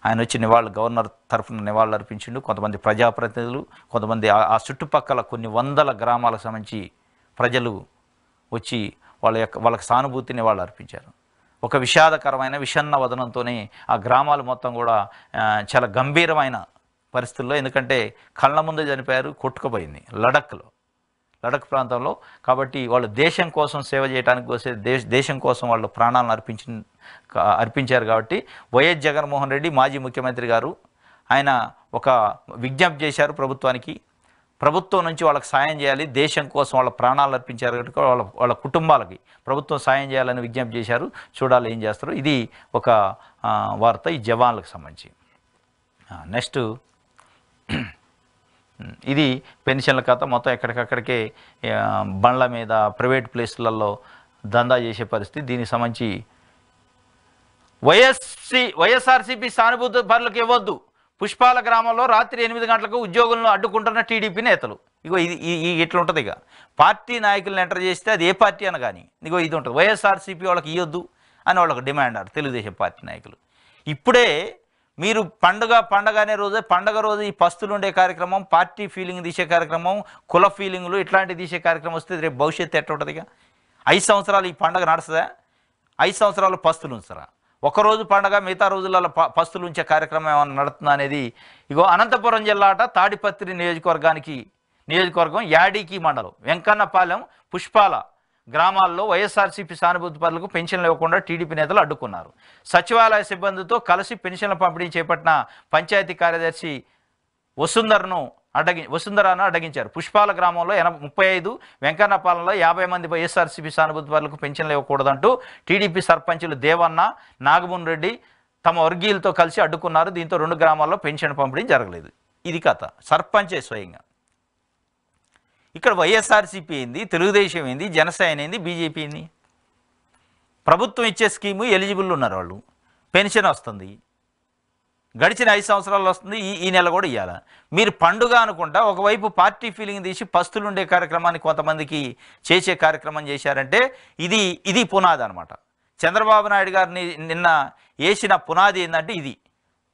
ఆయన వచ్చి గవర్నర్ తరఫున నివాళులు అర్పించిండు. కొంతమంది ప్రజాప్రతినిధులు, కొంతమంది ఆ చుట్టుపక్కల కొన్ని వందల గ్రామాలకు సంబంధించి ప్రజలు వచ్చి వాళ్ళకి సానుభూతిని వాళ్ళు అర్పించారు. ఒక విషాదకరమైన విషన్న వదనంతోనే ఆ గ్రామాలు మొత్తం కూడా చాలా గంభీరమైన పరిస్థితుల్లో, ఎందుకంటే కళ్ళ ముందే చనిపోయారు, కొట్టుకుపోయింది లడక్ ప్రాంతంలో. కాబట్టి వాళ్ళు దేశం కోసం సేవ చేయడానికి వస్తే దేశం కోసం వాళ్ళు ప్రాణాలను అర్పించారు. కాబట్టి వైఎస్ జగన్మోహన్ రెడ్డి మాజీ ముఖ్యమంత్రి గారు ఆయన ఒక విజ్ఞప్తి చేశారు ప్రభుత్వానికి. ప్రభుత్వం నుంచి వాళ్ళకి సాయం చేయాలి, దేశం కోసం వాళ్ళ ప్రాణాలు అర్పించారు కాబట్టి వాళ్ళ కుటుంబాలకి ప్రభుత్వం సాయం చేయాలని విజ్ఞప్తి చేశారు. చూడాలి ఏం చేస్తారు. ఇది ఒక వార్త ఈ జవాన్లకు సంబంధించి. నెక్స్ట్ ఇది పెన్షన్ల ఖాతా మొత్తం ఎక్కడికక్కడికే బండ్ల మీద ప్రైవేట్ ప్లేస్లలో దందా చేసే పరిస్థితి. దీనికి సంబంధించి వైఎస్ఆర్సీపీ సానుభూతి పరులకు ఇవ్వద్దు, పుష్పాల గ్రామంలో రాత్రి 8 గంటలకు ఉద్యోగులను అడ్డుకుంటున్న టీడీపీ నేతలు. ఇగో ఇది ఇట్లా ఉంటుంది. ఇక పార్టీ నాయకులను ఎంటర్ చేస్తే అది ఏ పార్టీ అని కానీ ఇగో ఇది ఉంటుంది. వైఎస్ఆర్సీపీ వాళ్ళకి ఇవ్వద్దు అని వాళ్ళకి డిమాండ్ ఆడు తెలుగుదేశం పార్టీ నాయకులు. ఇప్పుడే మీరు పండగ అనే రోజే పండగ రోజు ఈ పస్తులు ఉండే కార్యక్రమం, పార్టీ ఫీలింగ్ తీసే కార్యక్రమం, కుల ఫీలింగ్లు ఇట్లాంటివి తీసే కార్యక్రమం వస్తే రేపు భవిష్యత్తు ఎట్లా ఉంటుంది? ఇక 5 సంవత్సరాలు ఈ పండగ నడుస్తుందా? 5 సంవత్సరాలు పస్తులు ఉంచుతారా? ఒకరోజు పండగ మిగతా రోజులలో పస్తులు ఉంచే కార్యక్రమం ఏమైనా నడుతుందా అనేది. ఇగో అనంతపురం జిల్లాట తాడిపత్రి నియోజకవర్గం యాడికి మండలం వెంకన్నపాలెం పుష్పాల గ్రామాల్లో వైఎస్ఆర్సీపీ సానుభూతి పరులకు పెన్షన్లు ఇవ్వకుండా టీడీపీ నేతలు అడ్డుకున్నారు. సచివాలయ సిబ్బందితో కలిసి పెన్షన్ల పంపిణీ చేపట్టిన పంచాయతీ కార్యదర్శి వసుంధరను అడ్డగించారు. పుష్పాల గ్రామంలో 35, వెంకన్నపాలెంలో 50 మంది వైఎస్ఆర్సీపీ సానుభూతి పరులకు పెన్షన్లు ఇవ్వకూడదంటూ టీడీపీ సర్పంచులు దేవన్న, నాగమోహన్ రెడ్డి తమ వర్గీయులతో కలిసి అడ్డుకున్నారు. దీంతో 2 గ్రామాల్లో పెన్షన్ పంపిణీ జరగలేదు. ఇది కథ. సర్పంచే స్వయంగా. ఇక్కడ వైఎస్ఆర్సీపీ ఏంది, తెలుగుదేశం ఏంది, జనసేన ఏంది, బీజేపీ ఏంది? ప్రభుత్వం ఇచ్చే స్కీము ఎలిజిబుల్ ఉన్నారు వాళ్ళు, పెన్షన్ వస్తుంది, గడిచిన 5 సంవత్సరాలు వస్తుంది, ఈ నెల కూడా ఇవ్వాలి. మీరు పండుగ అనుకుంటా ఒకవైపు పార్టీ ఫీలింగ్ తీసి పస్తులుండే కార్యక్రమాన్ని కొంతమందికి చేసే కార్యక్రమం చేశారంటే ఇది పునాది అనమాట. చంద్రబాబు నాయుడు గారిని నిన్న వేసిన పునాది ఏంటంటే ఇది.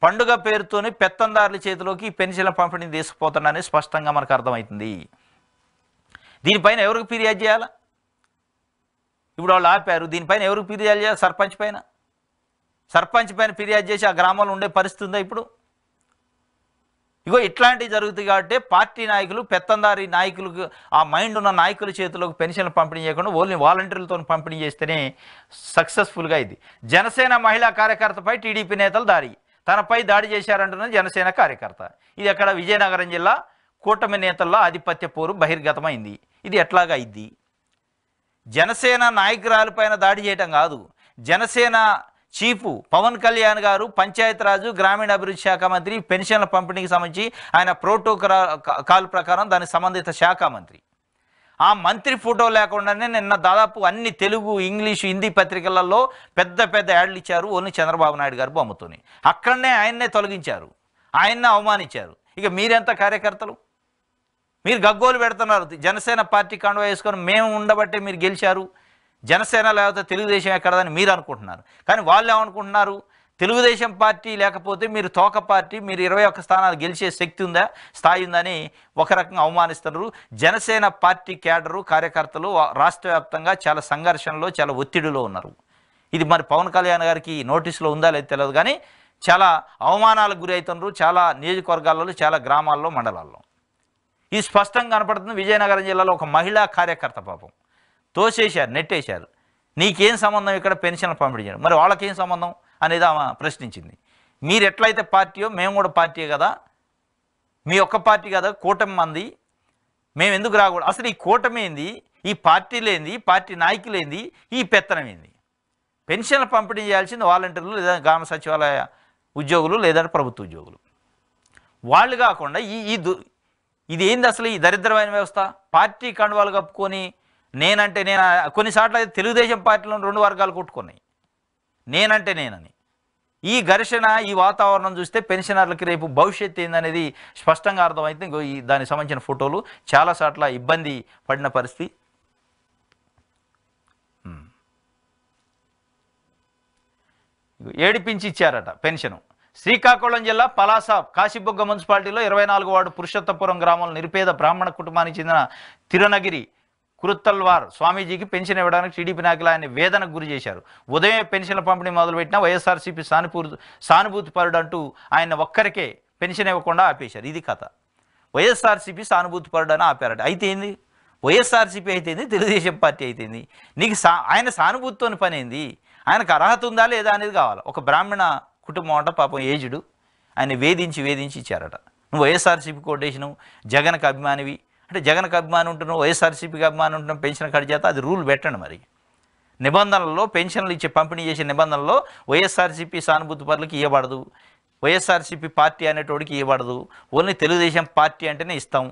పండుగ పేరుతోని పెత్తందారుల చేతిలోకి పెన్షన్ల పంపిణీ తీసుకుపోతున్నారని స్పష్టంగా మనకు అర్థమవుతుంది. దీనిపైన ఎవరికి ఫిర్యాదు చేయాలా? ఇప్పుడు వాళ్ళు ఆపారు, దీనిపైన ఎవరికి ఫిర్యాదు చేయాలి? సర్పంచ్ పైన ఫిర్యాదు చేసి ఆ గ్రామంలో ఉండే పరిస్థితి ఉందా ఇప్పుడు? ఇగో ఇట్లాంటివి జరుగుతుంది కాబట్టి పార్టీ నాయకులు, పెత్తందారి నాయకులకు, ఆ మైండ్ ఉన్న నాయకుల చేతులకు పెన్షన్లు పంపిణీ చేయకుండా ఓన్లీ వాలంటీర్లతో పంపిణీ చేస్తేనే సక్సెస్ఫుల్గా ఇది. జనసేన మహిళా కార్యకర్తపై టీడీపీ నేతలు తనపై దాడి చేశారంటున్న జనసేన కార్యకర్త. ఇది అక్కడ విజయనగరం జిల్లా కూటమి నేతల్లో ఆధిపత్య పోరు బహిర్గతమైంది. ఇది ఎట్లాగా అయింది? జనసేన నాయకురాలపైన దాడి చేయటం కాదు, జనసేన చీఫ్ పవన్ కళ్యాణ్ గారు పంచాయతీరాజు గ్రామీణాభివృద్ధి శాఖ మంత్రి, పెన్షన్ల పంపిణీకి సంబంధించి ఆయన ప్రోటోకాల్ ప్రకారం దానికి సంబంధిత శాఖ మంత్రి. ఆ మంత్రి ఫోటో లేకుండానే నిన్న దాదాపు అన్ని తెలుగు, ఇంగ్లీషు, హిందీ పత్రికలలో పెద్ద యాడ్లు ఇచ్చారు ఓన్లీ చంద్రబాబు నాయుడు గారు బొమ్మతోని. అక్కడనే ఆయన్నే తొలగించారు, ఆయన్నే అవమానించారు. ఇక మీరెంత కార్యకర్తలు? మీరు గగ్గోలు పెడుతున్నారు. జనసేన పార్టీ కండువా వేసుకొని మేము ఉండబట్టే మీరు గెలిచారు, జనసేన లేకపోతే తెలుగుదేశం ఎక్కడదని మీరు అనుకుంటున్నారు. కానీ వాళ్ళు ఏమనుకుంటున్నారు? తెలుగుదేశం పార్టీ లేకపోతే మీరు తోక పార్టీ, మీరు 21 స్థానాలు గెలిచే శక్తి ఉందా, స్థాయి ఉందని ఒక రకంగా అవమానిస్తున్నారు. జనసేన పార్టీ క్యాడరు, కార్యకర్తలు రాష్ట్ర వ్యాప్తంగా చాలా సంఘర్షణలో, చాలా ఒత్తిడిలో ఉన్నారు. ఇది మరి పవన్ కళ్యాణ్ గారికి నోటీసులో ఉందా లేదు తెలియదు, కానీ చాలా అవమానాలకు గురి అవుతున్నారు చాలా నియోజకవర్గాలలో, చాలా గ్రామాల్లో, మండలాల్లో. ఇది స్పష్టంగా కనపడుతుంది. విజయనగరం జిల్లాలో ఒక మహిళా కార్యకర్త పాపం తోసేశారు, నెట్టేశారు. నీకేం సంబంధం ఇక్కడ పెన్షన్లు పంపిణీ చేయడం? మరి వాళ్ళకేం సంబంధం అనేది ఆమె ప్రశ్నించింది. మీరు ఎట్లయితే పార్టీయో మేము కూడా పార్టీయే కదా, మీ ఒక్క పార్టీ కదా, కూటమి మంది, మేము ఎందుకు రాకూడదు? అసలు ఈ కూటమి ఏంది, ఈ పార్టీలేంది, పార్టీ నాయకులేంది, ఈ పెత్తనం ఏంది? పెన్షన్లు పంపిణీ చేయాల్సింది వాలంటీర్లు, లేదా గ్రామ సచివాలయ ఉద్యోగులు, లేదా ప్రభుత్వ ఉద్యోగులు. వాళ్ళు కాకుండా ఇది ఏంది అసలు? ఈ దరిద్రమైన వ్యవస్థ. పార్టీ కండువాలు కప్పుకొని నేనంటే నేను, కొన్నిసార్లు అయితే తెలుగుదేశం పార్టీలో 2 వర్గాలు కొట్టుకున్నాయి, నేనంటే నేనని. ఈ ఘర్షణ, ఈ వాతావరణం చూస్తే పెన్షనర్లకి రేపు భవిష్యత్తు ఏందనేది స్పష్టంగా అర్థమైతే. ఇంకో దానికి సంబంధించిన ఫోటోలు చాలాసార్లు ఇబ్బంది పడిన పరిస్థితి. ఏడిపించి ఇచ్చారట పెన్షను. శ్రీకాకుళం జిల్లా పలాస కాశీబుగ్గ మున్సిపాలిటీలో 24వ వార్డు పురుషోత్తపురం గ్రామంలో నిరుపేద బ్రాహ్మణ కుటుంబానికి చెందిన తిరునగిరి కురుత్తల్వార్ స్వామీజీకి పెన్షన్ ఇవ్వడానికి టీడీపీ నాయకులు ఆయన వేదనకు గురి చేశారు. ఉదయం పెన్షన్ల పంపిణీ మొదలుపెట్టిన వైఎస్ఆర్సీపీ సానుభూతి పరుడు అంటూ ఆయన ఒక్కరికే పెన్షన్ ఇవ్వకుండా ఆపేశారు. ఇది కథ. వైఎస్ఆర్సీపీ సానుభూతి పరుడు అని ఆపారట. అయితే ఏంది? వైఎస్ఆర్సీపీ అయితేంది, తెలుగుదేశం పార్టీ అయితేంది, నీకు ఆయన సానుభూతితోని పని ఏంది? ఆయనకు అర్హత ఉందా లేదా అనేది కావాలి. ఒక బ్రాహ్మణ కుటుంబం అంట పాపం, ఏజ్డ్, ఆయన వేధించి ఇచ్చారట. నువ్వు వైఎస్ఆర్సీపీ కోటేసినావు, జగన్కి అభిమానివి అంటే జగన్కి అభిమాని ఉంటున్నావు, వైఎస్ఆర్సీపీకి అభిమాని ఉంటున్నావు, పెన్షన్ కట్ చేత అది రూల్ పెట్టండి. మరి నిబంధనల్లో, పెన్షన్లు ఇచ్చే పంపిణీ చేసే నిబంధనల్లో వైఎస్ఆర్సీపీ సానుభూతి పరులకు ఇవ్వబడదు, వైఎస్ఆర్సీపీ పార్టీ అనేటోడికి ఇవ్వబడదు, ఓన్లీ తెలుగుదేశం పార్టీ అంటేనే ఇస్తాం.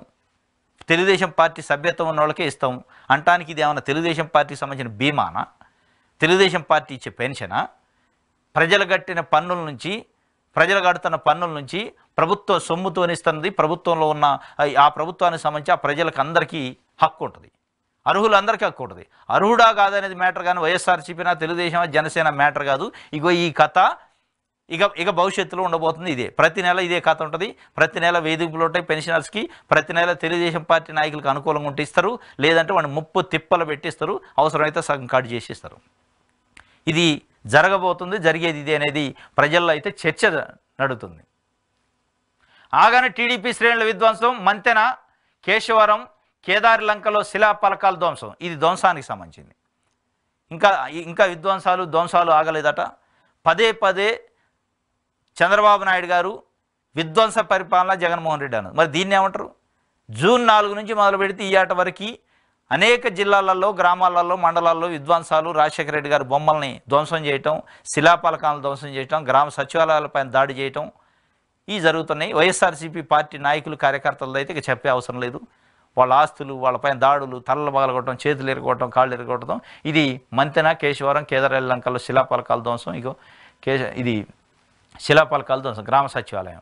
తెలుగుదేశం పార్టీ సభ్యత్వం ఉన్న వాళ్ళకే ఇస్తాం అంటానికి ఇది ఏమైనా తెలుగుదేశం పార్టీకి సంబంధించిన బీమానా, తెలుగుదేశం పార్టీ ఇచ్చే పెన్షనా? ప్రజలు కట్టిన పన్నుల నుంచి, ప్రజలు కడుతున్న పన్నుల నుంచి ప్రభుత్వం సొమ్ముతోనిస్తున్నది, ప్రభుత్వంలో ఉన్న ఆ ప్రభుత్వానికి సంబంధించి ఆ ప్రజలకు అందరికీ హక్కు ఉంటుంది, అర్హులందరికీ హక్కు ఉంటుంది. అర్హుడా కాదనేది మ్యాటర్ కానీ వైఎస్ఆర్సీపీనా తెలుగుదేశం జనసేన మ్యాటర్ కాదు. ఇగో ఈ కథ ఇక భవిష్యత్తులో ఉండబోతుంది. ఇదే ప్రతి నెల ఇదే కథ ఉంటుంది. ప్రతి నెల వేధింపులు ఉంటాయి పెన్షనర్స్కి. ప్రతి నెల తెలుగుదేశం పార్టీ నాయకులకు అనుకూలంగా ఉంటే ఇస్తారు, లేదంటే వాడిని ముప్పు తిప్పలు పెట్టిస్తారు, అవసరమైతే సగం కట్ చేసిస్తారు. ఇది జరగబోతుంది, జరిగేది ఇది అనేది ప్రజల్లో అయితే చర్చ నడుతుంది. ఆగానే టీడీపీ శ్రేణుల విధ్వంసం, మంతెన, కేశవరం, కేదారి లంకలో శిలాఫలకాల ధ్వంసం. ఇది ధ్వంసానికి సంబంధించింది. ఇంకా ధ్వంసాలు ఆగలేదట. పదే పదే చంద్రబాబు నాయుడు గారు విధ్వంస పరిపాలన జగన్మోహన్ రెడ్డి అన్నారు. మరి దీన్ని ఏమంటారు? జూన్ 4 నుంచి మొదలు పెడితే ఈ ఆట వరకు అనేక జిల్లాలలో, గ్రామాలలో, మండలాల్లో విధ్వంసాలు, రాజశేఖర రెడ్డి గారు బొమ్మల్ని ధ్వంసం చేయటం, శిలాఫలకాలను ధ్వంసం చేయటం, గ్రామ సచివాలయాలపైన దాడి చేయటం ఇవి జరుగుతున్నాయి. వైఎస్ఆర్సీపీ పార్టీ నాయకులు, కార్యకర్తలతో అయితే ఇక చెప్పే అవసరం లేదు. వాళ్ళ ఆస్తులు, వాళ్ళపైన దాడులు, తలలు పగలగొట్టడం, చేతులు ఎరగొట్టడం, కాళ్ళు ఎరగొట్టడం. ఇది మంతెన, కేశవరం, కేదారి లంకల్లో శిలాఫలకాల ధ్వంసం. ఇది శిలాఫలకాల ధ్వంసం, గ్రామ సచివాలయం.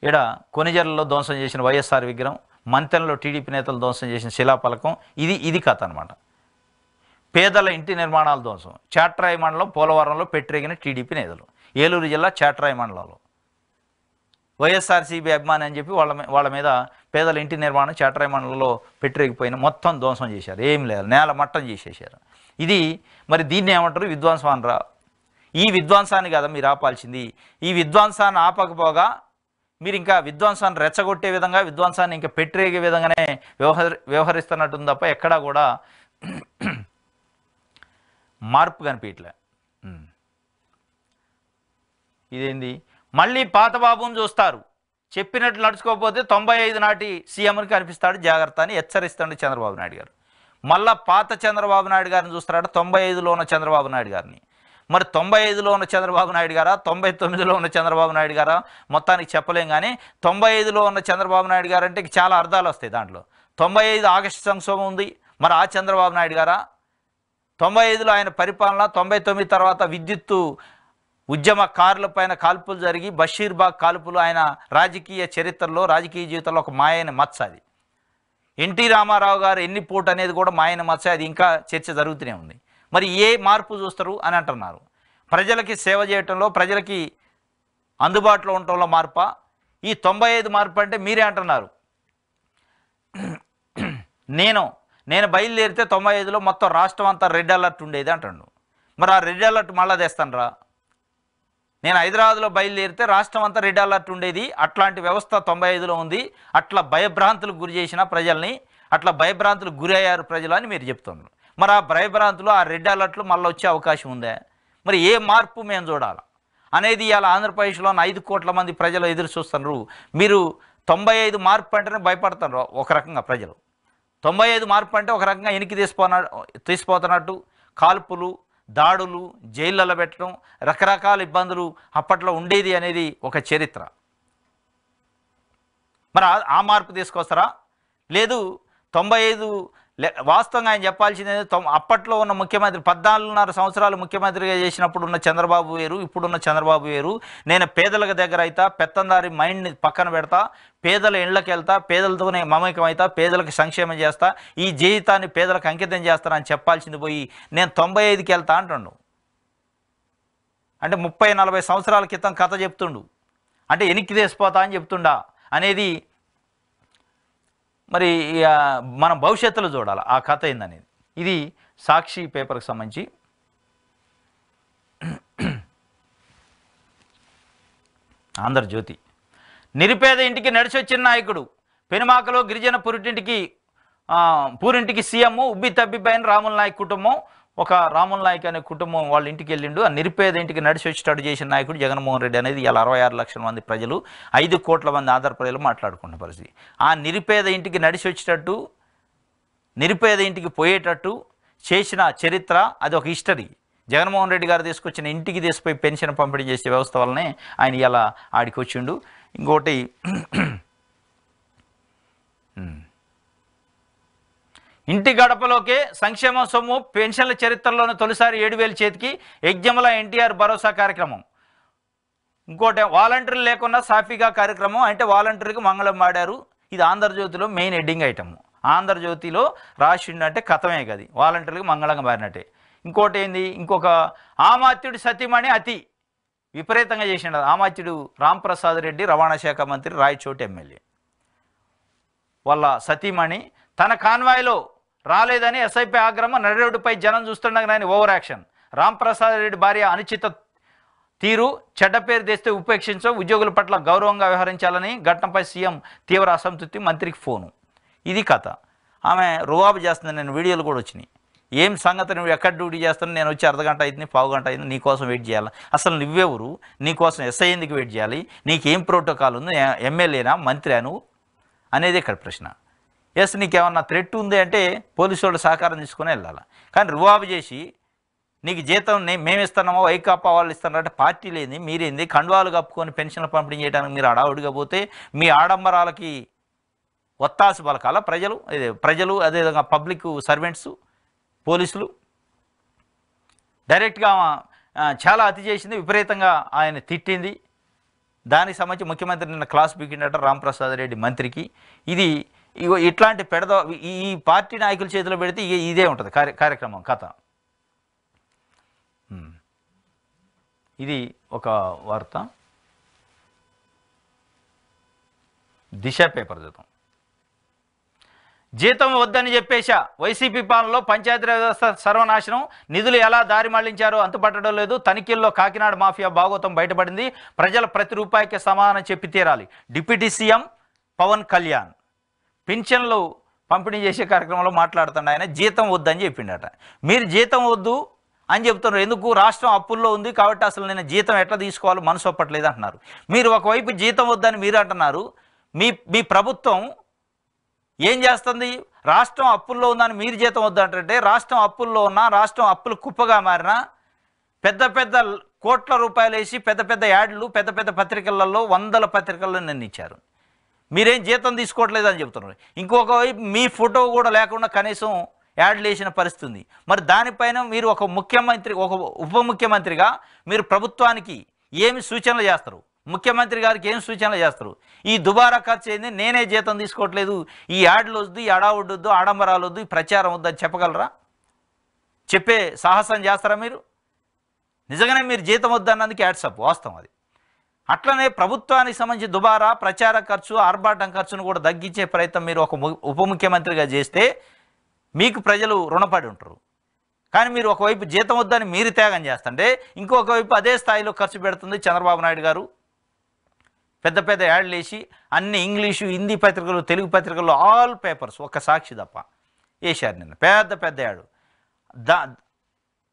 ఇక్కడ కొనిజర్లలో ధ్వంసం చేసిన వైఎస్ఆర్ విగ్రహం, మంతెనలో టీడీపీ నేతలు ధ్వంసం చేసిన శిలాఫలకం. ఇది కథ అనమాట. పేదల ఇంటి నిర్మాణాల ధ్వంసం, చాట్రాయి మండలం పోలవరంలో పెట్టిరేగిన టీడీపీ నేతలు. ఏలూరు జిల్లా చాట్రాయి మండలంలో వైఎస్ఆర్సీపీ అభిమాని అని చెప్పి వాళ్ళ మీద పేదల ఇంటి నిర్మాణం చాట్రాయి మండలంలో పెట్టిరేగిపోయిన మొత్తం ధ్వంసం చేశారు. ఏం లేదు, నేల మట్టం చేసేసారు. ఇది మరి దీన్ని ఏమంటారు? విధ్వంసం అనరా? ఈ విధ్వంసాన్ని కదా మీరు ఆపాల్సింది. ఈ విధ్వంసాన్ని ఆపకపోగా మీరు ఇంకా విధ్వంసాన్ని రెచ్చగొట్టే విధంగా, విధ్వంసాన్ని ఇంకా పెట్టిరేగే విధంగానే వ్యవహరిస్తున్నట్టుంది తప్ప ఎక్కడా కూడా మార్పు కనిపించట్లే. ఇదేంది? మళ్ళీ పాత బాబుని చూస్తారు, చెప్పినట్లు నడుచుకోకపోతే 95 నాటి సీఎంని కనిపిస్తాడు, జాగ్రత్త అని హెచ్చరిస్తాడు చంద్రబాబు నాయుడు గారు. మళ్ళా పాత చంద్రబాబు నాయుడు గారిని చూస్తాడు, 95లో ఉన్న చంద్రబాబు నాయుడు గారిని. మరి 95లో ఉన్న చంద్రబాబు నాయుడు గారా, 99లో ఉన్న చంద్రబాబు నాయుడు గారా మొత్తానికి చెప్పలేం. కానీ 95లో ఉన్న చంద్రబాబు నాయుడు గారు అంటే చాలా అర్థాలు వస్తాయి దాంట్లో. 95 ఆగస్టు సంక్షోభం ఉంది, మరి ఆ చంద్రబాబు నాయుడు గారా? 95లో ఆయన పరిపాలన, 99 తర్వాత విద్యుత్తు ఉద్యమకారులపైన కాల్పులు జరిగి బషీర్బాగ్ కాల్పులు ఆయన రాజకీయ చరిత్రలో, రాజకీయ జీవితంలో ఒక మాయని మచ్చ. అది ఎన్టీ రామారావు గారు ఎన్ని పూట అనేది కూడా మాయని మచ్చ. అది ఇంకా చర్చ జరుగుతూనే ఉంది. మరి ఏ మార్పు చూస్తారు అని అంటున్నారు? ప్రజలకి సేవ చేయటంలో, ప్రజలకి అందుబాటులో ఉండటంలో మార్పా? ఈ 95 మార్పు అంటే మీరే అంటున్నారు. నేను బయలుదేరితే 95లో మొత్తం రాష్ట్రం అంతా రెడ్ అలర్ట్ ఉండేది అంటాడు. మరి ఆ రెడ్ అలర్ట్ మళ్ళా తెస్తాను రా. నేను హైదరాబాద్లో బయలుదేరితే రాష్ట్రం అంతా రెడ్ అలర్ట్ ఉండేది, అట్లాంటి వ్యవస్థ 95లో ఉంది. అట్లా భయభ్రాంతులకు గురి చేసిన ప్రజల్ని, అట్లా భయభ్రాంతులకు గురి అయ్యారు ప్రజలు అని మీరు చెప్తున్నారు. మరి ఆ భయభ్రాంతులు, ఆ రెడ్ అలర్ట్లు మళ్ళీ వచ్చే అవకాశం ఉందా? మరి ఏ మార్పు మేము చూడాలి అనేది ఇలా ఆంధ్రప్రదేశ్లో 5 కోట్ల మంది ప్రజలు ఎదురు చూస్తున్నారు. మీరు 95 మార్పు అంటేనే భయపడుతున్నారు ఒక రకంగా ప్రజలు. 95 మార్పు అంటే ఒక రకంగా వెనక్కి తీసిపోతున్నట్టు, కాల్పులు, దాడులు, జైళ్ళలో పెట్టడం, రకరకాల ఇబ్బందులు అప్పట్లో ఉండేది అనేది ఒక చరిత్ర. మరి ఆ మార్పు తీసుకొస్తారా? లేదు 95 వాస్తవంగా ఆయన చెప్పాల్సింది అప్పట్లో ఉన్న ముఖ్యమంత్రి 14.5 సంవత్సరాలు ముఖ్యమంత్రిగా చేసినప్పుడు ఉన్న చంద్రబాబు వేరు, ఇప్పుడున్న చంద్రబాబు వేరు. నేను పేదల దగ్గర అయితా, పెత్తందారి మైండ్ని పక్కన పెడతా, పేదల ఇళ్ళకి వెళ్తా, పేదలతోనే మమేకం అవుతా, పేదలకు సంక్షేమం చేస్తా, ఈ జీవితాన్ని పేదలకు అంకితం చేస్తానని చెప్పాల్సింది పోయి నేను 95కి వెళ్తా అంటుండు. అంటే 30-40 సంవత్సరాల క్రితం కథ చెప్తుండు. అంటే వెనక్కి తీసిపోతా అని చెప్తుండా అనేది మరి మనం భవిష్యత్తులో చూడాలి ఆ కథ ఏందనేది. ఇది సాక్షి పేపర్కి సంబంధించి. ఆంధ్రజ్యోతి, నిరుపేద ఇంటికి నడిచి వచ్చిన నాయకుడు, పెనుమాకలో గిరిజన పూరింటికి సీఎం, ఉబ్బి తబ్బిపోయిన రాముల నాయక్ కుటుంబం. ఒక రాముల నాయక్ అనే కుటుంబం వాళ్ళ ఇంటికి వెళ్ళిండు. ఆ నిరుపేద ఇంటికి నడిచి వచ్చేటట్టు చేసిన నాయకుడు జగన్మోహన్ రెడ్డి అనేది ఇలా 66 లక్షల మంది ప్రజలు, 5 కోట్ల మంది ఆంధ్ర ప్రజలు మాట్లాడుకున్న పరిస్థితి. ఆ నిరుపేద ఇంటికి నడిచి వచ్చేటట్టు, నిరుపేద ఇంటికి పోయేటట్టు చేసిన చరిత్ర, అది ఒక హిస్టరీ. జగన్మోహన్ రెడ్డి గారు తీసుకొచ్చిన ఇంటికి తీసుకుపోయి పెన్షన్ పంపిణీ చేసే వ్యవస్థ వల్లనే ఆయన ఇలా ఆడికి వచ్చిండు. ఇంకోటి ఉమ్. ఇంటి గడపలోకే సంక్షేమ సొమ్ము పెన్షన్ల చరిత్రలోనే తొలిసారి 7,000 చేతికి యజ్ఞముల ఎన్టీఆర్ భరోసా కార్యక్రమం. ఇంకోటి వాలంటీర్లు లేకుండా సాఫీగా కార్యక్రమం అంటే వాలంటీర్కి మంగళం మాడారు. ఇది ఆంధ్రజ్యోతిలో మెయిన్ హెడ్డింగ్ ఐటమ్. ఆంధ్రజ్యోతిలో రాసిండంటే కథమే కది వాలంటీర్లకు మంగళంగా మారినట్టే. ఇంకోటి ఏంది, ఇంకొక ఆమాత్యుడి సతీమణి అతి విపరీతంగా చేసిండు. ఆమాత్యుడు రాంప్రసాద్ రెడ్డి రవాణా శాఖ మంత్రి, రాయచోటి ఎమ్మెల్యే. వాళ్ళ సతీమణి తన కాన్వాయ్లో రాలేదని ఎస్ఐపై ఆగ్రహం, నడిరోడ్డుపై జనం చూస్తుండగానే ఓవర్ యాక్షన్. రాంప్రసాద్ రెడ్డి భార్య అనుచిత తీరు, చెడ్డ పేరు తెస్తే ఉపేక్షించడం, ఉద్యోగుల పట్ల గౌరవంగా వ్యవహరించాలని ఘటనపై సీఎం తీవ్ర అసంతృప్తి, మంత్రికి ఫోను. ఇది కథ. ఆమె రువాబు చేస్తుంది. నేను వీడియోలు కూడా వచ్చినాయి. ఏం సంగతి, నువ్వు ఎక్కడ డ్యూటీ చేస్తాను, నేను వచ్చి అర్ధగంట అయింది, పావు గంట అయింది, నీకోసం వెయిట్ చేయాలి. అసలు నువ్వెవరు, నీకోసం ఎస్ఐ ఎందుకు వెయిట్ చేయాలి, నీకేం ప్రోటోకాల్ ఉంది, ఎమ్మెల్యేనా మంత్రి నువ్వు అనేది ఇక్కడ ప్రశ్న. ఎస్, నీకేమన్నా థ్రెట్ ఉంది అంటే పోలీసు వాళ్ళు సహకారం తీసుకుని వెళ్ళాలి. కానీ రువాబు చేసి నీకు జీతం మేము ఇస్తున్నామో వైకాపా వాళ్ళు ఇస్తున్నారంటే పార్టీ లేని మీరేంది, కండువాలు కప్పుకొని పెన్షన్లు పంపిణీ చేయడానికి మీరు అడావుడిగా పోతే మీ ఆడంబరాలకి ఒత్తాసు పలకాల ప్రజలు అదేవిధంగా పబ్లిక్ సర్వెంట్స్, పోలీసులు. డైరెక్ట్గా చాలా అతి చేసింది, విపరీతంగా ఆయన తిట్టింది. దానికి సంబంధించి ముఖ్యమంత్రి నిన్న క్లాస్ పీకిండట రాంప్రసాద్ రెడ్డి మంత్రికి. ఇది ఇట్లాంటి ఈ పార్టీ నాయకుల చేతిలో పెడితే ఇదే ఉంటుంది కార్యక్రమం కథ. ఇది ఒక వార్త. దిశ పేపర్ చదువు. జీతం వద్దని చెప్పేశా, వైసీపీ పాలనలో పంచాయతీ వ్యవస్థ సర్వనాశనం, నిధులు ఎలా దారి మళ్లించారో అంతుపట్టడం లేదు. తనిఖీల్లో కాకినాడ మాఫియా భాగోతం బయటపడింది. ప్రజల ప్రతి రూపాయికి సమాధానం చెప్పి తీరాలి. డిప్యూటీ సీఎం పవన్ కళ్యాణ్ పింఛన్లు పంపిణీ చేసే కార్యక్రమంలో మాట్లాడుతుండ ఆయన జీతం వద్దని చెప్పిండట. మీరు జీతం వద్దు అని చెప్తున్నారు. ఎందుకు, రాష్ట్రం అప్పుల్లో ఉంది కాబట్టి అసలు నేను జీతం ఎట్లా తీసుకోవాలో మనసు ఒప్పట్లేదు అంటున్నారు. మీరు ఒకవైపు జీతం వద్దని మీరు అంటున్నారు. మీ ప్రభుత్వం ఏం చేస్తుంది, రాష్ట్రం అప్పుల్లో ఉందని మీరు జీతం వద్దంటే, రాష్ట్రం అప్పుల్లో ఉన్న, రాష్ట్రం అప్పులు కుప్పగా మారిన, పెద్ద పెద్ద కోట్ల రూపాయలు వేసి పెద్ద పెద్ద యాడ్లు పెద్ద పెద్ద పత్రికలలో 100 పత్రికల్లో నిర్ణయించారు. మీరేం జీతం తీసుకోవట్లేదు అని చెప్తున్నారు. ఇంకొక వైపు మీ ఫోటో కూడా లేకుండా కనీసం యాడ్లు వేసిన పరిస్థితి ఉంది. మరి దానిపైన మీరు ఒక ఉప ముఖ్యమంత్రిగా మీరు ప్రభుత్వానికి ఏమి సూచనలు చేస్తారు, ముఖ్యమంత్రి గారికి ఏం సూచనలు చేస్తారు? ఈ దుబారా ఖర్చు ఏంది, నేనే జీతం తీసుకోవట్లేదు, ఈ యాడ్లు వద్దు, ఈ అడావుడ్డు వద్దు, ఆడంబరాలు వద్దు, ఈ ప్రచారం వద్దు అని చెప్పగలరా? చెప్పే సాహసం చేస్తారా మీరు? నిజంగానే మీరు జీతం వద్దన్నందుకు యాడ్సప్ వాస్తవం అది. అట్లనే ప్రభుత్వానికి సంబంధించి దుబారా ప్రచార ఖర్చు, ఆర్భాటం ఖర్చును కూడా తగ్గించే ప్రయత్నం మీరు ఒక ఉప ముఖ్యమంత్రిగా చేస్తే మీకు ప్రజలు రుణపడి ఉంటారు. కానీ మీరు ఒకవైపు జీతం వద్దని మీరు త్యాగం చేస్తుంటే, ఇంకొక వైపు అదే స్థాయిలో ఖర్చు పెడుతుంది చంద్రబాబు నాయుడు గారు. పెద్ద పెద్ద యాడ్లు వేసి అన్ని ఇంగ్లీషు, హిందీ పత్రికలు, తెలుగు పత్రికల్లో ఆల్ పేపర్స్ ఒక్క సాక్షి తప్ప వేశారు నిన్న పెద్ద పెద్ద యాడు.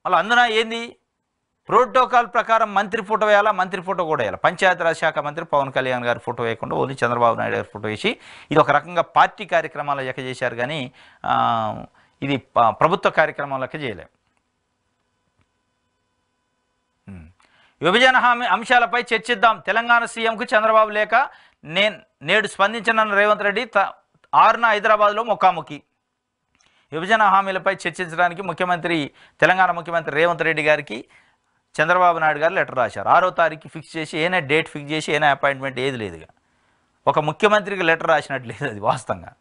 అలా అందున ఏంది, ప్రోటోకాల్ ప్రకారం మంత్రి ఫోటో వేయాలా, మంత్రి ఫోటో కూడా వేయాలి. పంచాయతీరాజ్ శాఖ మంత్రి పవన్ కళ్యాణ్ గారి ఫోటో వేయకుండా ఓన్లీ చంద్రబాబు నాయుడు గారి ఫోటో వేసి ఇది ఒక రకంగా పార్టీ కార్యక్రమాలు లెక్క చేశారు. కానీ ఇది ప్రభుత్వ కార్యక్రమం లెక్క చేయలేం. విభజన హామీ అంశాలపై చర్చిద్దాం, తెలంగాణ సీఎంకు చంద్రబాబు లేఖ, నేడు స్పందించిన రేవంత్ రెడ్డి 6న హైదరాబాద్లో ముఖాముఖి. విభజన హామీలపై చర్చించడానికి తెలంగాణ ముఖ్యమంత్రి రేవంత్ రెడ్డి గారికి చంద్రబాబు నాయుడు గారు లెటర్ రాశారు. 6వ తారీఖు ఫిక్స్ చేసి, ఏనా డేట్ ఫిక్స్ చేసి, ఏనా అపాయింట్మెంట్ ఏది లేదుగా. ఒక ముఖ్యమంత్రికి లెటర్ రాసినట్టు లేదు అది వాస్తవంగా.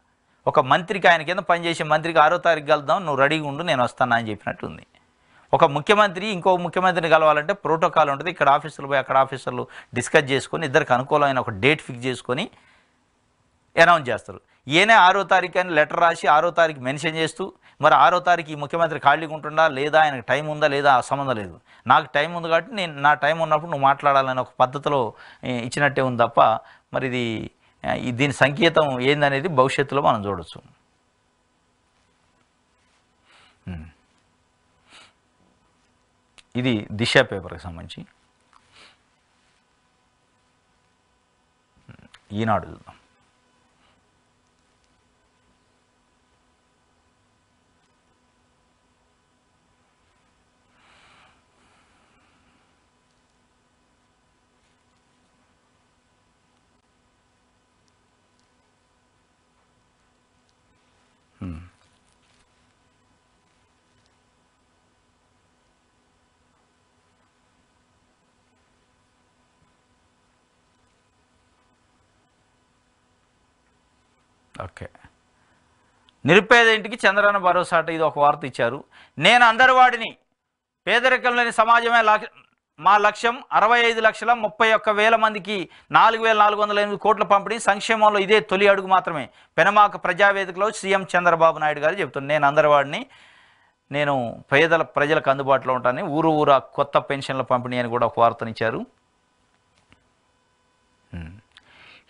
ఒక మంత్రికి, ఆయన కింద పనిచేసే మంత్రికి 6వ తారీఖు కలుద్దాం, నువ్వు రెడీగా ఉండు, నేను వస్తాను అని చెప్పినట్టు ఉంది. ఒక ముఖ్యమంత్రి ఇంకో ముఖ్యమంత్రిని కలవాలంటే ప్రోటోకాల్ ఉంటుంది. ఇక్కడ ఆఫీసర్లు పోయి అక్కడ ఆఫీసర్లు డిస్కస్ చేసుకొని ఇద్దరికి అనుకూలమైన ఒక డేట్ ఫిక్స్ చేసుకొని అనౌన్స్ చేస్తారు. ఈయనే 6వ తారీఖు అని లెటర్ రాసి 6వ తారీఖు మెన్షన్ చేస్తూ, మరి 6వ తారీఖు ఈ ముఖ్యమంత్రి ఖాళీగా ఉంటుందా లేదా, ఆయనకు టైం ఉందా లేదా సంబంధం లేదు, నాకు టైం ఉంది కాబట్టి నా టైం ఉన్నప్పుడు నువ్వు మాట్లాడాలని ఒక పద్ధతిలో ఇచ్చినట్టే ఉంది తప్ప, మరి దీని సంకేతం ఏందనేది భవిష్యత్తులో మనం చూడొచ్చు. ఇది దిశ పేపర్కి సంబంధించి. ఈనాడు చూద్దాం. ఓకే. నిరుపేద ఇంటికి చంద్రన్న భరోసా అట, ఇది ఒక వార్త ఇచ్చారు. నేను అందరి వాడిని, పేదరికం లేని సమాజమే మా లక్ష్యం, 65,31,000 మందికి 4,408 కోట్ల పంపిణీ, సంక్షేమంలో ఇదే తొలి అడుగు మాత్రమే. పెనమాక ప్రజావేదికలో సీఎం చంద్రబాబు నాయుడు గారు చెబుతున్నారు. నేను అందరి వాడిని, నేను ప్రజలకు అందుబాటులో ఉంటానని, ఊరు కొత్త పెన్షన్ల పంపిణీ అని కూడా ఒక వార్తనిచ్చారు.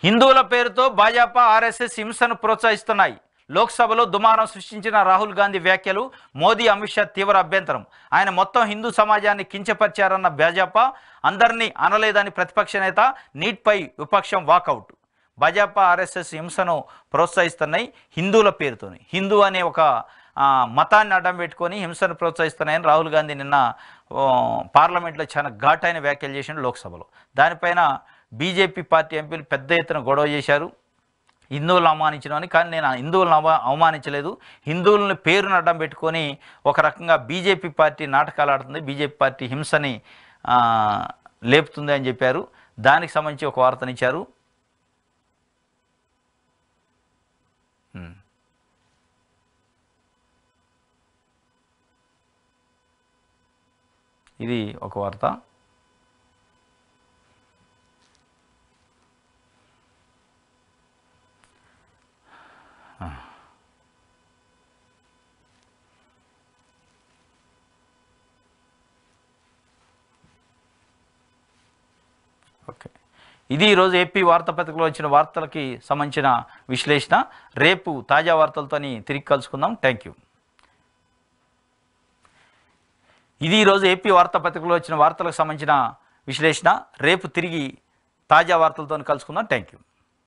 హిందువుల పేరుతో భాజపా ఆర్ఎస్ఎస్ హింసను ప్రోత్సహిస్తున్నాయి. లోక్సభలో దుమారం సృష్టించిన రాహుల్ గాంధీ వ్యాఖ్యలు, మోదీ అమిత్ షా తీవ్ర అభ్యంతరం. ఆయన మొత్తం హిందూ సమాజాన్ని కించపరిచారన్న భాజపా, అందరినీ అనలేదని ప్రతిపక్ష నేత, నీట్పై విపక్షం వాకౌట్. భాజపా ఆర్ఎస్ఎస్ హింసను ప్రోత్సహిస్తున్నాయి హిందువుల పేరుతోని. హిందూ అనే ఒక మతాన్ని అడ్డం పెట్టుకొని హింసను ప్రోత్సహిస్తున్నాయని రాహుల్ గాంధీ నిన్న పార్లమెంట్లో చాలా ఘాటైన వ్యాఖ్యలు చేసిన లోక్సభలో. దానిపైన బీజేపీ పార్టీ ఎంపీలు పెద్ద ఎత్తున గొడవ చేశారు. హిందువులను అవమానించడం కానీ నేను హిందువులను అవమానించలేదు, హిందువులని పేరును అడ్డం పెట్టుకొని ఒక రకంగా బీజేపీ పార్టీ నాటకాలు ఆడుతుంది, బీజేపీ పార్టీ హింసని లేపుతుంది అని చెప్పారు. దానికి సంబంధించి ఒక వార్తనిచ్చారు. ఇది ఒక వార్త. ఓకే, ఇది ఈరోజు ఏపీ వార్తాపత్రికలో వచ్చిన వార్తలకి సంబంధించిన విశ్లేషణ. రేపు తాజా వార్తలతోని తిరిగి కలుసుకుందాం. Thank you. ఇది ఈరోజు ఏపీ వార్తాపత్రికలో వచ్చిన వార్తలకు సంబంధించిన విశ్లేషణ. రేపు తిరిగి తాజా వార్తలతో కలుసుకుందాం. Thank you.